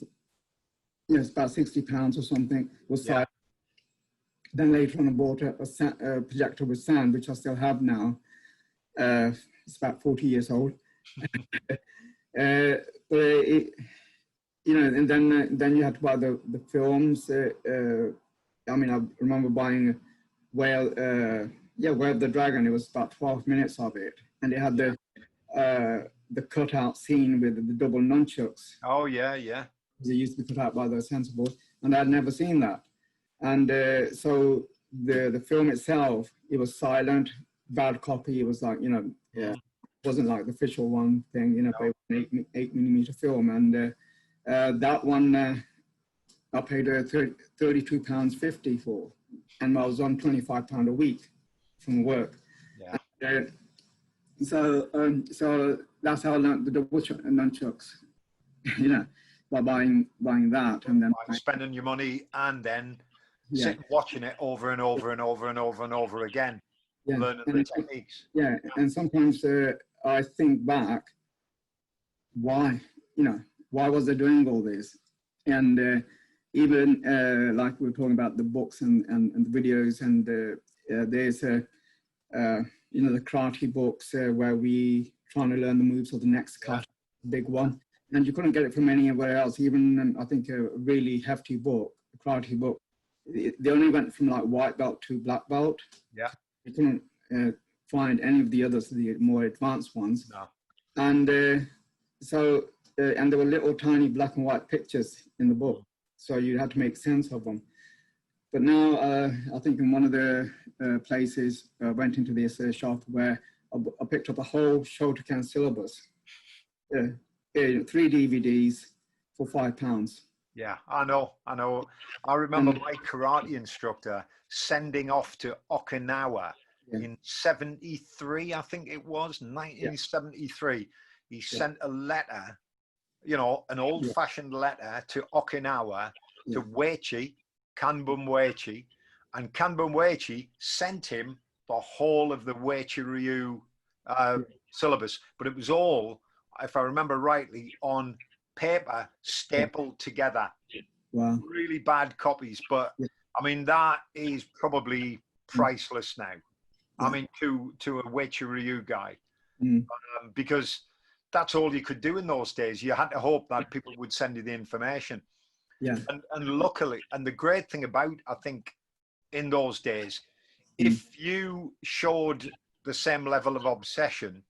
[SPEAKER 2] yes, about £60 or something, was
[SPEAKER 1] Yeah.
[SPEAKER 2] Then later on I bought a projector with sound, which I still have now. It's about 40 years old. But and then you had to buy the films. I mean, I remember buying Way of the Dragon. It was about 12 minutes of it, and it had the cutout scene with the double nunchucks.
[SPEAKER 1] Oh yeah, yeah.
[SPEAKER 2] They used to be cut out by the censor board, and I'd never seen that. And so the film itself, it was silent, bad copy. It was like, it wasn't like the official one thing, but it was an 8mm film. And that one I paid £32.50 for, and I was on £25 a week from work.
[SPEAKER 1] Yeah.
[SPEAKER 2] So that's how I learned the double nunchucks, by buying that, and then
[SPEAKER 1] spending your money and then sitting watching it over and over and over and over and over again, learning the techniques.
[SPEAKER 2] Yeah, and sometimes I think back, why was I doing all this? And even like we were talking about the books and the videos, and there's the karate books where we trying to learn the moves of the next cut, big one. And you couldn't get it from anywhere else. Even I think a really hefty book, a karate book, they only went from like white belt to black belt.
[SPEAKER 1] Yeah.
[SPEAKER 2] You couldn't find any of the others, the more advanced ones.
[SPEAKER 1] No.
[SPEAKER 2] And and there were little tiny black and white pictures in the book, so you had to make sense of them. But now I think in one of the places I went into this shop where I picked up a whole Shotokan syllabus. 3 DVDs for £5.
[SPEAKER 1] Yeah, I know. I remember my karate instructor sending off to Okinawa in 73, I think it was, 1973. He sent a letter, an old-fashioned letter to Okinawa, to Weichi, Kanbun Weichi, and Kanbun Weichi sent him the whole of the Weichi Ryu syllabus, but it was all, if I remember rightly, on paper stapled together.
[SPEAKER 2] Wow.
[SPEAKER 1] Really bad copies, but I mean, that is probably priceless now. I mean, to a Weichi Ryu guy, because that's all you could do in those days. You had to hope that people would send you the information.
[SPEAKER 2] Yeah.
[SPEAKER 1] And luckily, and the great thing about, I think, in those days, if you showed the same level of obsession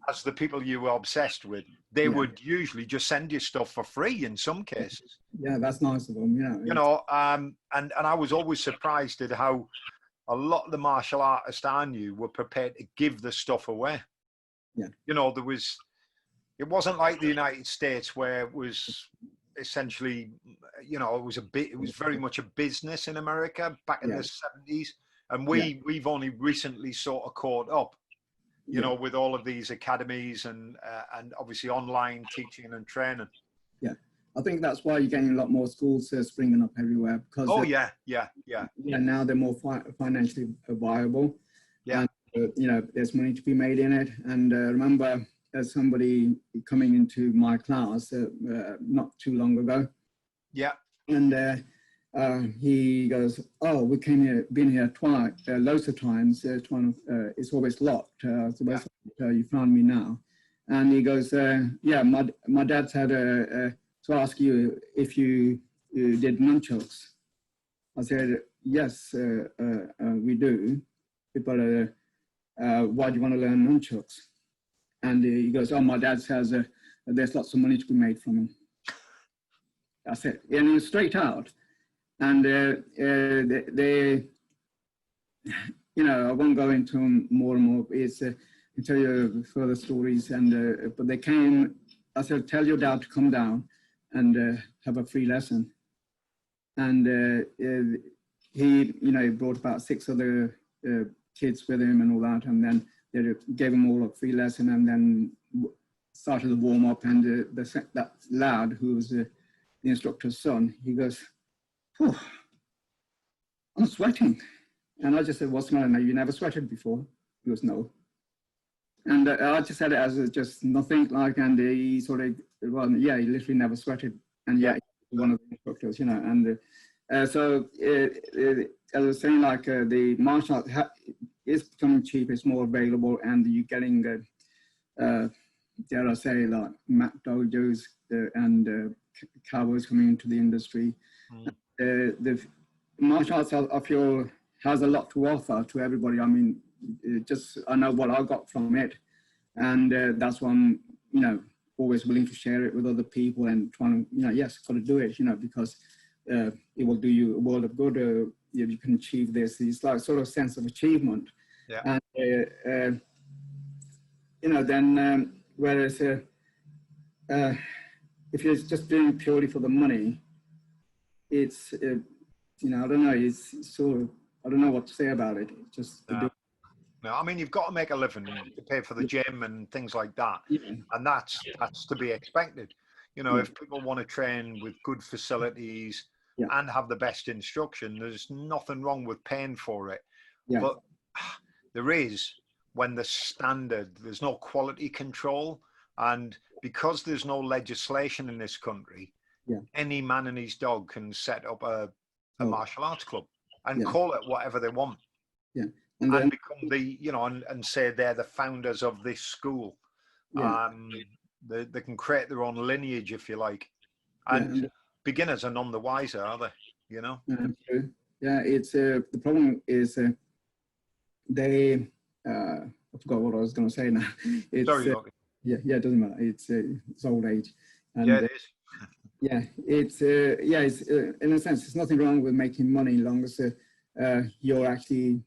[SPEAKER 1] as the people you were obsessed with, they would usually just send you stuff for free in some cases.
[SPEAKER 2] Yeah, that's nice of them. Yeah.
[SPEAKER 1] And I was always surprised at how a lot of the martial artists I knew were prepared to give the stuff away.
[SPEAKER 2] Yeah.
[SPEAKER 1] It wasn't like the United States where it was essentially, it was very much a business in America back in the 70s. And we've only recently sort of caught up, with all of these academies and obviously online teaching and training. Yeah.
[SPEAKER 2] I think that's why you're getting a lot more schools springing up everywhere, because now they're more financially viable. Yeah. And, there's money to be made in it. And remember, there's somebody coming into my class not too long ago. Yeah. And he goes, "Oh, we been here twice, loads of times. It's always locked. So you found me now." And he goes, my dad's had to ask you if you did nunchucks." I said, "Yes, we do. But why do you want to learn nunchucks?" And he goes, "Oh, my dad says there's lots of money to be made from them." That's it. And he was straight out. And they I won't go into them more and more. It's I tell you further stories. And but they came. I said, "Tell your dad to come down and have a free lesson." And he, brought about 6 other kids with him and all that. And then they gave them all a free lesson, and then started the warm up. And that lad who was the instructor's son, he goes, "Whew, I'm sweating." And I just said, "What's the matter now? You never sweated before?" He goes, "No." And I just said it as just nothing like, and he sort of, well, yeah, he literally never sweated, and yeah, he's one of the instructors, you know, and so as I was saying, like the martial art is becoming cheap, it's more available, and you're getting, dare I say, like mat dojos and cowboys coming into the industry. The martial arts, I feel, has a lot to offer to everybody. I mean, I know what I got from it, and that's why I'm, you know, always willing to share it with other people and trying to, you know, yes, got to do it, you know, because it will do you a world of good. If you can achieve this, it's like sort of sense of achievement.
[SPEAKER 1] Yeah.
[SPEAKER 2] And you know, then whereas if you're just doing it purely for the money, it's you know, I don't know, it's sort of, I don't know what to say about it. It's just
[SPEAKER 1] no, I mean, you've got to make a living to pay for the gym and things like that, and that's to be expected. You know, if people want to train with good facilities and have the best instruction, there's nothing wrong with paying for it. But there is, when the standard, there's no quality control, and because there's no legislation in this country, any man and his dog can set up a martial arts club and call it whatever they want. And become the, you know, and say they're the founders of this school. They can create their own lineage, if you like. And beginners are none the wiser, are they? You know?
[SPEAKER 2] Yeah, it's the problem is they, I forgot what I was going to say now. It's,
[SPEAKER 1] Sorry,
[SPEAKER 2] it doesn't matter. It's old age. And,
[SPEAKER 1] it is.
[SPEAKER 2] It's in a sense, there's nothing wrong with making money, as long as you're actually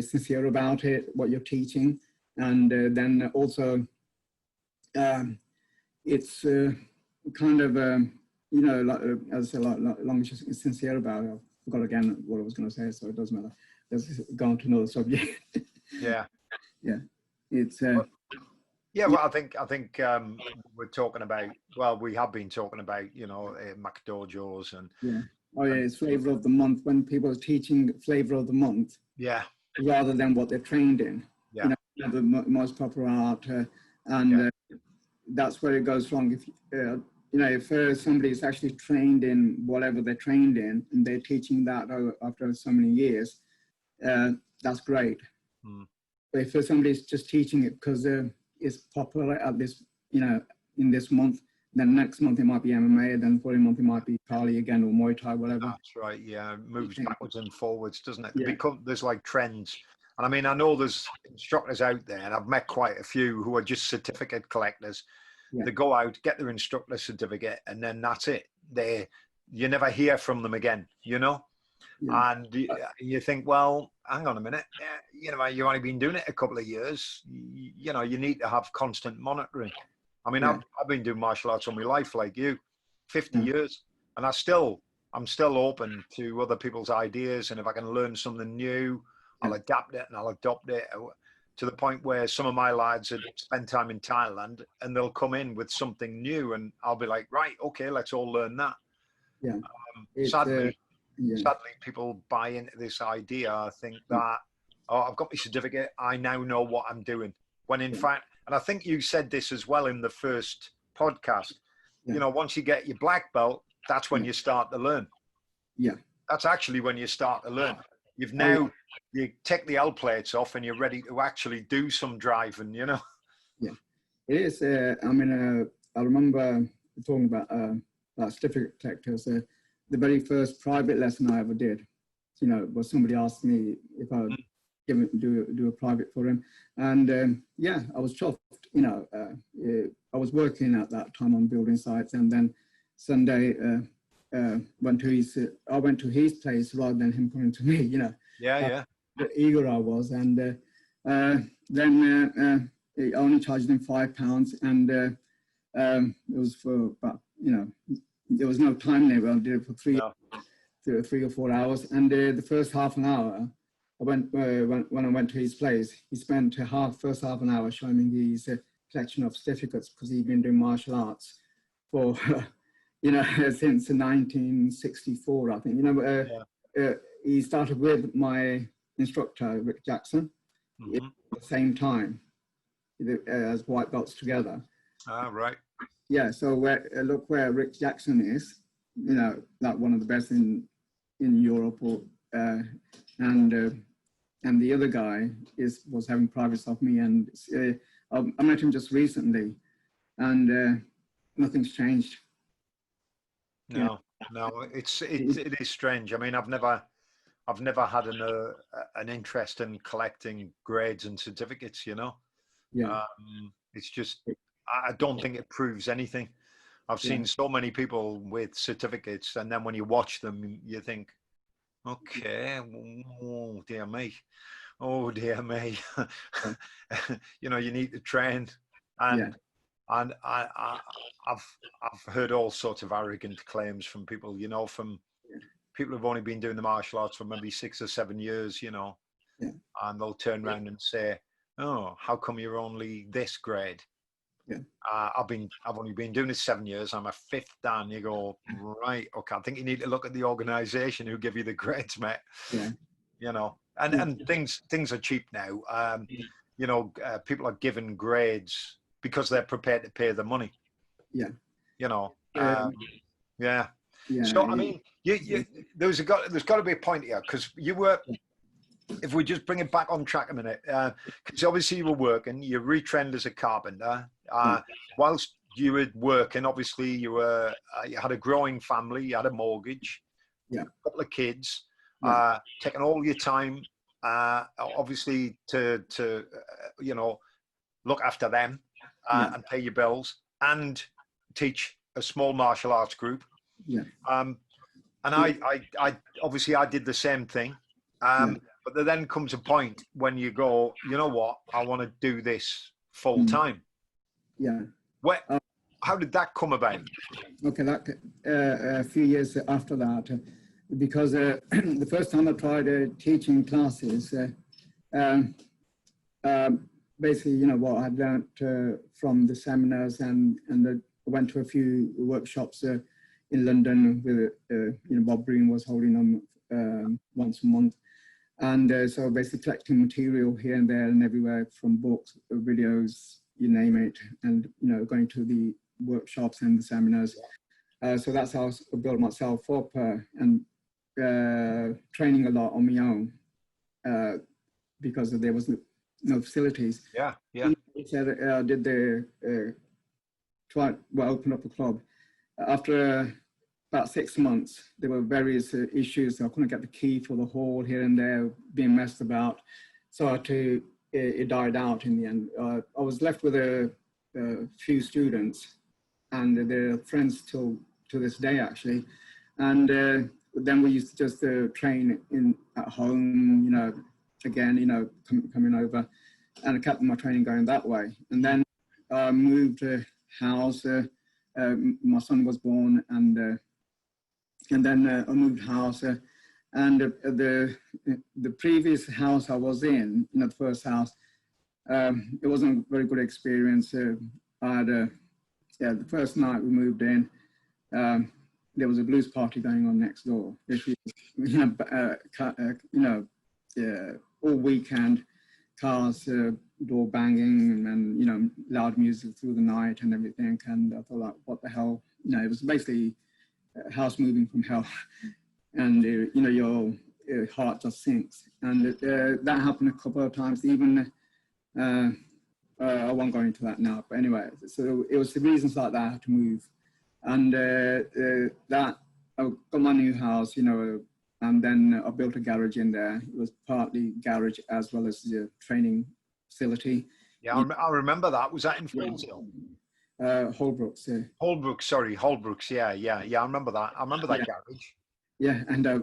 [SPEAKER 2] sincere about it, what you're teaching, and then also it's kind of you know, like, as I said, like long as you're sincere about it. I forgot again what I was going to say, so it doesn't matter. Let's go on to another subject. It's
[SPEAKER 1] well, I think we're talking about, well, we have been talking about, you know, McDojos and
[SPEAKER 2] it's flavor of the month, when people are teaching flavor of the month, rather than what they're trained in. You know, the most popular art, and that's where it goes wrong. If you know, if somebody is actually trained in whatever they're trained in, and they're teaching that after so many years, that's great. But if somebody's just teaching it because it's popular at this, you know, in this month, then next month it might be MMA, then the following month it might be Kali again, or Muay Thai, whatever.
[SPEAKER 1] That's right, it moves backwards and forwards, doesn't it? There's like trends. And I mean, I know there's instructors out there, and I've met quite a few who are just certificate collectors. They go out, get their instructor certificate, and then that's it. You never hear from them again, you know? And you think, well, hang on a minute, you know, you've only been doing it a couple of years. You know, you need to have constant monitoring. I mean, I've been doing martial arts all my life, like you, 50 years, and I'm still open to other people's ideas. And if I can learn something new, I'll adapt it and I'll adopt it, to the point where some of my lads had spent time in Thailand and they'll come in with something new, and I'll be like, right, okay, let's all learn that. Sadly, people buy into this idea. I think that, I've got my certificate, I now know what I'm doing. When in fact, and I think you said this as well in the first podcast, you know, once you get your black belt, that's when you start to learn. That's actually when you start to learn. You've now, you take the L plates off and you're ready to actually do some driving, you know?
[SPEAKER 2] It is. I mean, I remember talking about certificate collectors. The very first private lesson I ever did, you know, was somebody asked me if I would do a private for him. And I was chuffed, you know. I was working at that time on building sites, and then Sunday I went to his place rather than him coming to me, you know. The eager I was. And then I only charged him £5, and it was for about, you know, there was no time limit. I did it for three or 4 hours. And the first half an hour, when I went to his place, he spent first half an hour showing me his collection of certificates, because he'd been doing martial arts for, you know, since 1964, I think. You know, he started with my instructor, Rick Jackson, at the same time. as white belts together.
[SPEAKER 1] Ah, right.
[SPEAKER 2] Yeah, so look where Rick Jackson is, like one of the best in Europe, and the other guy was having privates of me, and I met him just recently, and nothing's changed.
[SPEAKER 1] No, no, it is strange. I mean, I've never had an interest in collecting grades and certificates.
[SPEAKER 2] Yeah.
[SPEAKER 1] It's just, I don't think it proves anything. I've seen so many people with certificates, and then when you watch them, you think, okay, oh dear me, oh dear me. You need to train, and I've heard all sorts of arrogant claims from people, from people who've only been doing the martial arts for maybe 6 or 7 years, and they'll turn around and say, "Oh, how come you're only this grade?"
[SPEAKER 2] Yeah.
[SPEAKER 1] I've only been doing this 7 years. I'm a 5th dan. You go, right, okay. I think you need to look at the organisation who give you the grades, mate.
[SPEAKER 2] Yeah.
[SPEAKER 1] And things are cheap now. People are given grades because they're prepared to pay the money.
[SPEAKER 2] Yeah.
[SPEAKER 1] Yeah.
[SPEAKER 2] Yeah.
[SPEAKER 1] So I mean, there's got to be a point here, because you were. If we just bring it back on track a minute, because obviously you were working, you retrained as a carpenter. Whilst you were working, obviously you had a growing family, you had a mortgage, a couple of kids, taking all your time, obviously to look after them and pay your bills and teach a small martial arts group. And I obviously I did the same thing. But there then comes a point when you go, you know what, I want to do this full time. How did that come about?
[SPEAKER 2] Okay, a few years after that, because the first time I tried teaching classes, basically, what I'd learned from the seminars, and I went to a few workshops in London with, Bob Breen was holding them once a month. And so basically collecting material here and there and everywhere, from books, videos, you name it, and, going to the workshops and the seminars. So that's how I built myself up and training a lot on my own because there was no facilities. He said I did open up a club. After about 6 months, there were various issues. I couldn't get the key for the hall here and there, being messed about. So it died out in the end. I was left with a few students, and they're friends to this day, actually. And then we used to just train at home, again, coming over, and I kept my training going that way. And then I moved house. My son was born, and then I moved house, and the previous house I was in, the first house, it wasn't a very good experience. I had the first night we moved in, there was a blues party going on next door. All weekend, cars, door banging, and loud music through the night and everything. And I thought, like, what the hell? It was basically house moving from hell, and your heart just sinks. And that happened a couple of times. Even I won't go into that now, but anyway, so it was the reasons like that I had to move. And that I got my new house, and then I built a garage in there. It was partly garage as well as the training facility.
[SPEAKER 1] I remember that. Was that in Fieldshill?
[SPEAKER 2] Holbrooks.
[SPEAKER 1] Holbrooks. Yeah. I remember that. I remember that garage.
[SPEAKER 2] Yeah, and I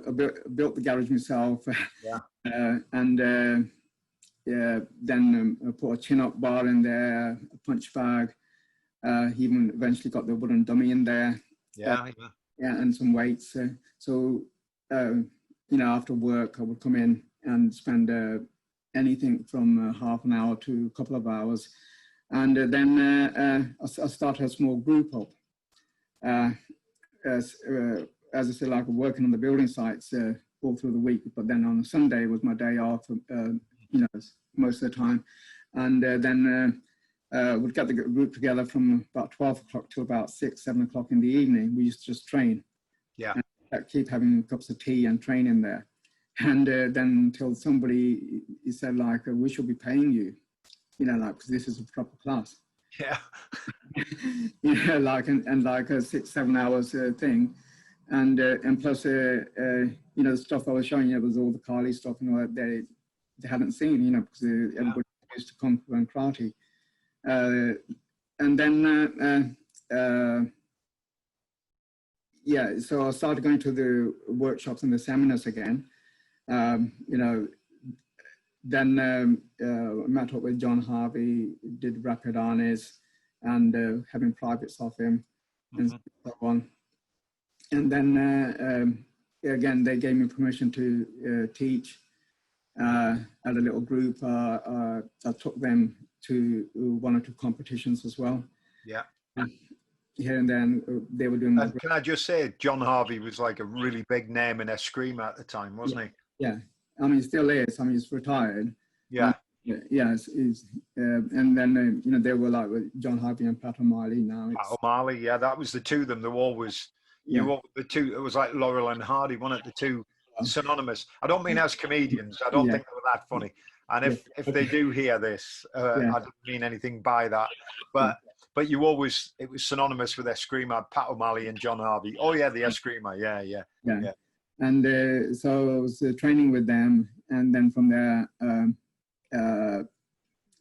[SPEAKER 2] built the garage myself. And then I put a chin-up bar in there, a punch bag. Even eventually got the wooden dummy in there. And some weights. So after work, I would come in and spend anything from half an hour to a couple of hours. And then I started a small group up. As I said, like working on the building sites all through the week, but then on a Sunday was my day off, most of the time. And then would get the group together from about 12 o'clock till about 6, 7 o'clock in the evening. We used to just train.
[SPEAKER 1] Yeah.
[SPEAKER 2] And keep having cups of tea and train in there. And then until somebody, he said, like, we should be paying you, you know, like, because this is a proper class.
[SPEAKER 1] Yeah.
[SPEAKER 2] You know, like, and like a 6-7 hours thing. And plus, you know, the stuff I was showing you was all the Kali stuff and all that they hadn't seen, you know, because everybody used to Kung Fu and karate. And then, yeah, so I started going to the workshops and the seminars again. You know, then I met up with John Harvey, did rapid harness and having privates off him and so on. And then again, they gave me permission to teach at a little group. I took them to 1 or 2 competitions as well.
[SPEAKER 1] Yeah.
[SPEAKER 2] Here and then they were doing.
[SPEAKER 1] And can I just say, John Harvey was like a really big name in Eskrima at the time, wasn't he?
[SPEAKER 2] Yeah, I mean, he still is. I mean, he's retired.
[SPEAKER 1] Yeah.
[SPEAKER 2] Yeah, and then, you know, they were like with John Harvey and Pat O'Malley now.
[SPEAKER 1] Pat O'Malley, yeah, that was the two of them. They were always, the two, it was like Laurel and Hardy, one of the two synonymous. I don't mean as comedians. I don't think they were that funny. And if they do hear this, I don't mean anything by that. But you always, it was synonymous with Eskrima, Pat O'Malley and John Harvey. Oh yeah, the Eskrima, yeah.
[SPEAKER 2] And so I was training with them, and then from there,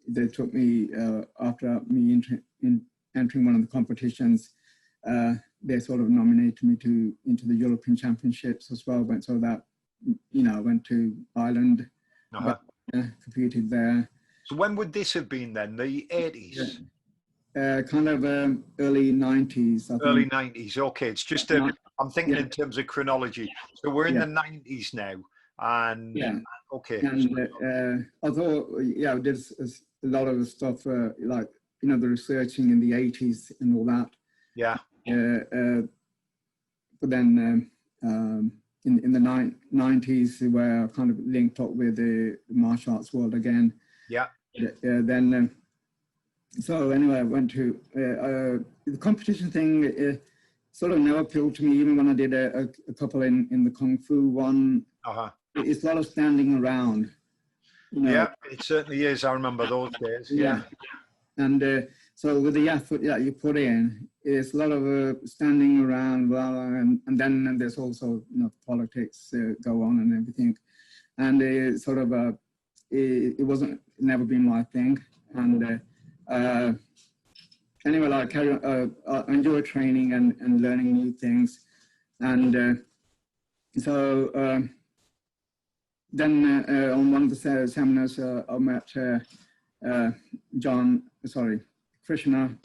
[SPEAKER 2] they took me, after me entering one of the competitions, they sort of nominated me into the European Championships as well. So that, you know, I went to Ireland, competed there.
[SPEAKER 1] So when would this have been then? The 80s?
[SPEAKER 2] Kind of early 90s. I think.
[SPEAKER 1] Early 90s, okay. It's just, I'm thinking in terms of chronology. So we're in the 90s now. And, okay.
[SPEAKER 2] And although, I did a lot of the stuff, like, you know, the researching in the 80s and all that.
[SPEAKER 1] Yeah.
[SPEAKER 2] But then in the 90s, where I kind of linked up with the martial arts world again.
[SPEAKER 1] Yeah.
[SPEAKER 2] Then, so anyway, I went to the competition thing. Sort of never appealed to me, even when I did a couple in the Kung Fu one. It's a lot of standing around. You know?
[SPEAKER 1] Yeah, it certainly is. I remember those days. Yeah.
[SPEAKER 2] And so with the effort that you put in, it's a lot of standing around, and then there's also, you know, politics go on and everything. And sort of it wasn't, never been my thing. And anyway, like, I enjoy training and learning new things. And so then on one of the seminars, I met Krishna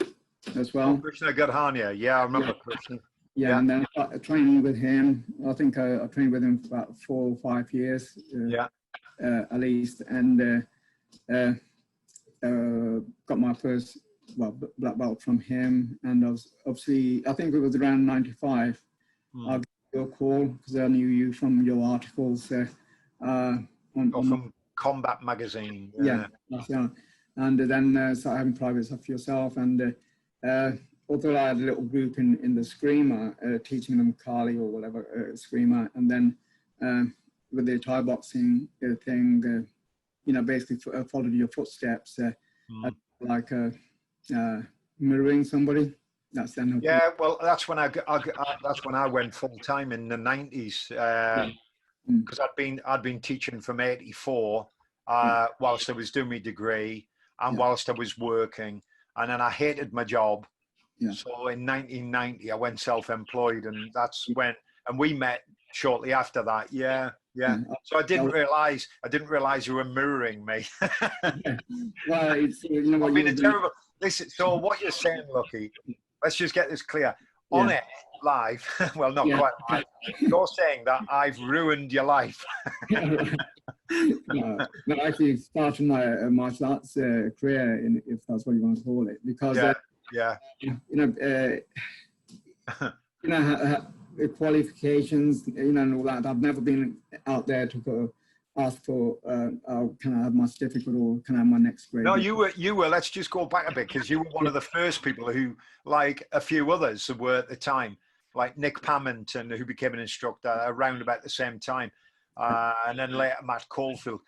[SPEAKER 2] as well.
[SPEAKER 1] Oh, Krishna Gadhania, yeah, I remember Krishna.
[SPEAKER 2] Yeah, and then I started training with him. I think I trained with him for about 4 or 5 years, at least. And got my first, black belt from him. And I was obviously, I think it was around 95. I got your call because I knew you from your articles.
[SPEAKER 1] From Combat Magazine.
[SPEAKER 2] Yeah. And then started having privates for yourself. And although I had a little group in the Screamer, teaching them Kali or whatever, Screamer. And then with the Thai boxing thing, you know, basically followed your footsteps, like mirroring somebody. That's then.
[SPEAKER 1] Yeah, well, that's when I went full time in the 90s, because I'd been teaching from 84 whilst I was doing my degree and whilst I was working, and then I hated my job. So in 1990 I went self-employed, and that's when, and we met shortly after that. So I didn't realize you were mirroring me.
[SPEAKER 2] Well, it's, you know, what
[SPEAKER 1] I mean, a terrible. Listen, so what you're saying, Lucky, let's just get this clear. On it, live, well, not quite live, you're saying that I've ruined your life.
[SPEAKER 2] No, actually started my martial arts career, if that's what you want to call it, because you know, qualifications, you know, and all that. I've never been out there to go ask for, can I have my certificate or can I have my next grade?
[SPEAKER 1] No, you were, let's just go back a bit, because you were one of the first people who, like a few others who were at the time, like Nick Pammington, who became an instructor around about the same time. And then later Matt Caulfield.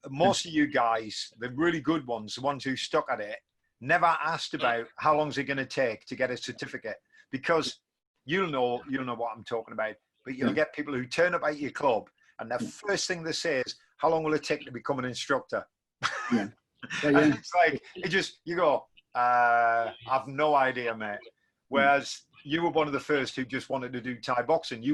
[SPEAKER 1] Most of you guys, the really good ones, the ones who stuck at it, never asked about how long is it going to take to get a certificate, because you'll know what I'm talking about. But you'll get people who turn up at your club, and the first thing they say is, "How long will it take to become an instructor?"
[SPEAKER 2] Yeah.
[SPEAKER 1] And it's like you go, "I've no idea, mate." Whereas you were one of the first who just wanted to do Thai boxing.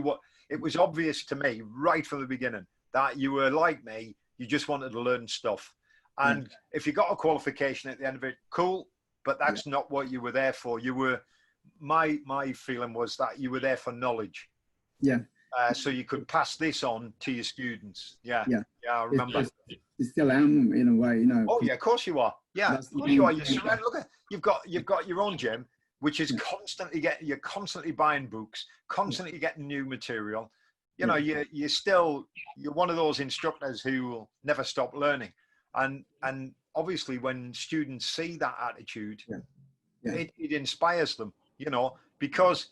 [SPEAKER 1] It was obvious to me right from the beginning that you were like me. You just wanted to learn stuff. And if you got a qualification at the end of it, cool. But that's not what you were there for. My feeling was that you were there for knowledge.
[SPEAKER 2] Yeah.
[SPEAKER 1] So you could pass this on to your students. Yeah.
[SPEAKER 2] Yeah.
[SPEAKER 1] Yeah, I remember.
[SPEAKER 2] You still am in a way, you know.
[SPEAKER 1] Oh yeah, of course you are. Yeah, of course you are. You're surrounded. Look at you've got your own gym, which is you're constantly buying books, constantly getting new material. You know, you're one of those instructors who will never stop learning. And obviously when students see that attitude, it inspires them, you know, because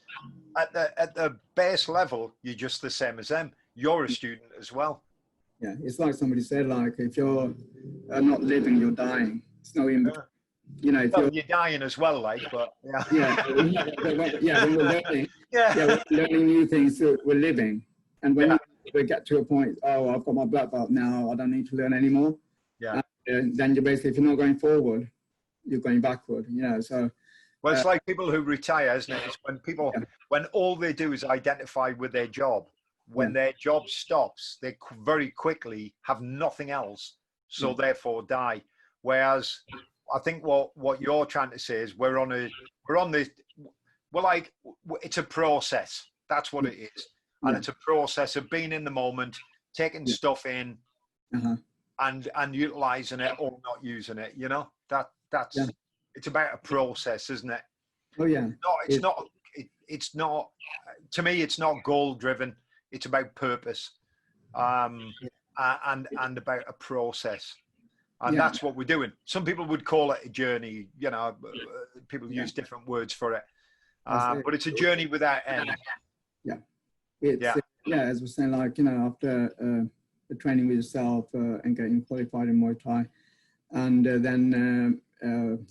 [SPEAKER 1] at the base level, you're just the same as them. You're a student as well.
[SPEAKER 2] Yeah, it's like somebody said, like, if you're not living, you're dying. It's no in between. You know, if
[SPEAKER 1] you're dying as well, like, but
[SPEAKER 2] when we're learning, we're learning new things, so we're living. And when we get to a point, oh, I've got my black belt now, I don't need to learn anymore.
[SPEAKER 1] Yeah.
[SPEAKER 2] And then you're basically, if you're not going forward, you're going backward, you know, so.
[SPEAKER 1] Well, it's like people who retire, isn't it? It's when people, when all they do is identify with their job. When their job stops, they very quickly have nothing else, so therefore die. Whereas I think what you're trying to say is we're like, it's a process. That's what it is. And it's a process of being in the moment, taking stuff in and utilizing it or not using it, you know, that's it's about a process, isn't it?
[SPEAKER 2] Oh yeah.
[SPEAKER 1] No, it's not, to me, it's not goal driven. It's about purpose, and about a process. And that's what we're doing. Some people would call it a journey, you know, people use different words for it. But it's a journey without end.
[SPEAKER 2] Yeah. As we're saying, like, you know, after the training with yourself and getting qualified in Muay Thai, and then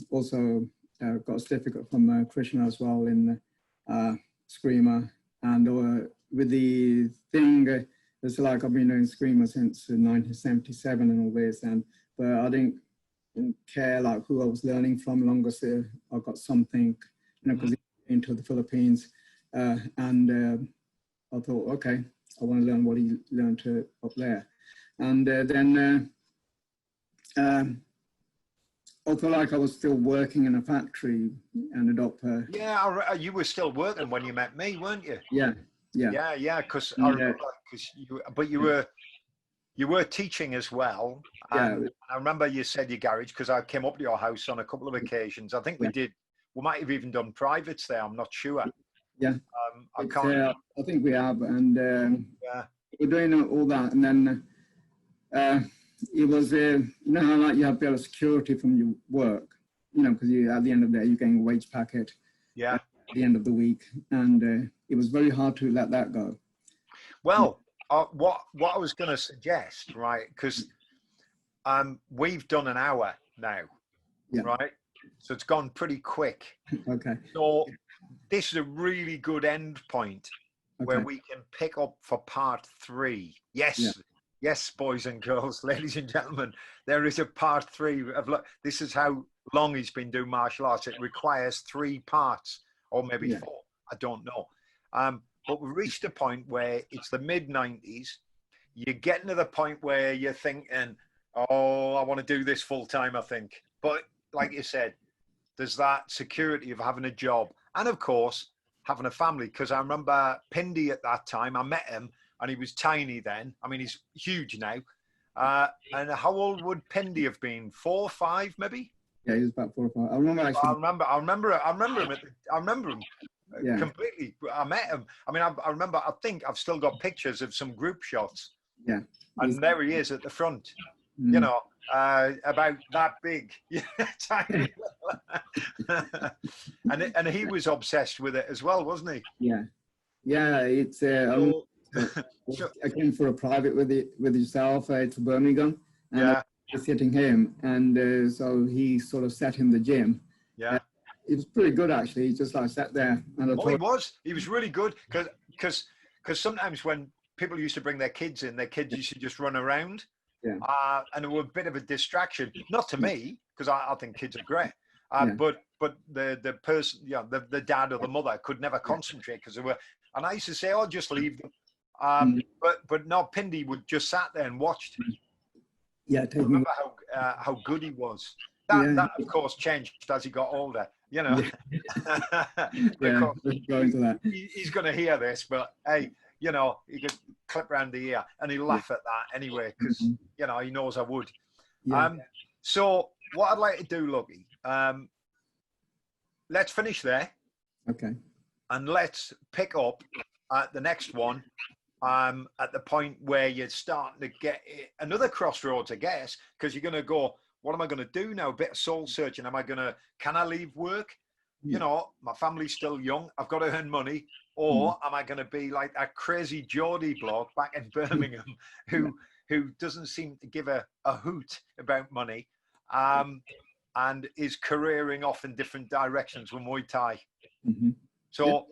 [SPEAKER 2] also got a certificate from Krishna as well in Screamer. And with the thing, it's like I've been doing Screamer since 1977 and all this, but I didn't care like who I was learning from, long as I got something, you know, because into the Philippines, and I thought, okay, I want to learn what he learned up there. And then I felt like I was still working in a factory, ended up.
[SPEAKER 1] You were still working when you met me, weren't you?
[SPEAKER 2] Yeah.
[SPEAKER 1] Because you were teaching as well. And I remember you said your garage, because I came up to your house on a couple of occasions. I think we might have even done privates there. I'm not sure.
[SPEAKER 2] Yeah.
[SPEAKER 1] I can't.
[SPEAKER 2] I think we have, and we're doing all that, and then it was you know how like you have better security from your work, you know, because at the end of the day you're getting a wage packet.
[SPEAKER 1] Yeah.
[SPEAKER 2] At the end of the week, and it was very hard to let that go.
[SPEAKER 1] Well, what I was going to suggest, right? Because we've done an hour now, right? So it's gone pretty quick.
[SPEAKER 2] Okay.
[SPEAKER 1] So this is a really good end point where we can pick up for part 3. Yes, boys and girls, ladies and gentlemen, there is a part 3 of this is how long he's been doing martial arts. It requires 3 parts, or maybe 4. I don't know. But we've reached a point where it's the mid-90s. You're getting to the point where you're thinking, oh, I want to do this full time, I think. But like you said, there's that security of having a job. And of course, having a family. Because I remember Pindy at that time, I met him and he was tiny then. I mean, he's huge now. And how old would Pindy have been? 4 or 5 maybe?
[SPEAKER 2] Yeah, he was about 4 or 5. I remember actually.
[SPEAKER 1] I remember him completely. I met him. I mean, I remember, I think I've still got pictures of some group shots
[SPEAKER 2] Yeah.
[SPEAKER 1] And there he is at the front,
[SPEAKER 2] Mm.
[SPEAKER 1] you know, about that big, tiny. and he was obsessed with it as well, wasn't he?
[SPEAKER 2] Yeah. Yeah. It's
[SPEAKER 1] So,
[SPEAKER 2] I came for a private with yourself to Birmingham, and I
[SPEAKER 1] yeah,
[SPEAKER 2] was hitting him, and so he sort of sat in the gym.
[SPEAKER 1] yeah.
[SPEAKER 2] It was pretty good actually. He just like sat there, and I
[SPEAKER 1] Oh, he
[SPEAKER 2] thought,
[SPEAKER 1] was really good because sometimes when people used to bring their kids in, their kids used to just run around.
[SPEAKER 2] yeah,
[SPEAKER 1] And it was a bit of a distraction, not to me, because I think kids are great.
[SPEAKER 2] Yeah.
[SPEAKER 1] But the person, yeah, the dad or the mother could never concentrate because they were. And I used to say, "Oh, just leave them." But no, Pindy would just sat there and watched.
[SPEAKER 2] yeah, taking,
[SPEAKER 1] Remember how good he was. That of course changed as he got older. You know.
[SPEAKER 2] yeah,
[SPEAKER 1] Of course,
[SPEAKER 2] let's go into that.
[SPEAKER 1] he's going to hear this, but hey, you know, he could clip around the ear and he'll laugh at that anyway because you know he knows I would.
[SPEAKER 2] Yeah.
[SPEAKER 1] So what I'd like to do, Lucky, let's finish there
[SPEAKER 2] Okay.
[SPEAKER 1] and let's pick up at the next one at the point where you're starting to get another crossroads, I guess, because you're going to go, what am I going to do now? A bit of soul searching. Can I leave work? You know, my family's still young. I've got to earn money. Or am I going to be like that crazy Geordie bloke back in Birmingham who doesn't seem to give a hoot about money and is careering off in different directions with Muay Thai? So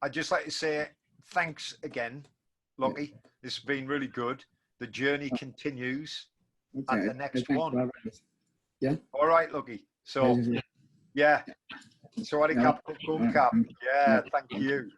[SPEAKER 1] I'd just like to say thanks again, Lucky. This has been really good. The journey continues at the next one.
[SPEAKER 2] Yeah.
[SPEAKER 1] All right, Lucky. So, yeah. So, what cap? Yeah, thank you.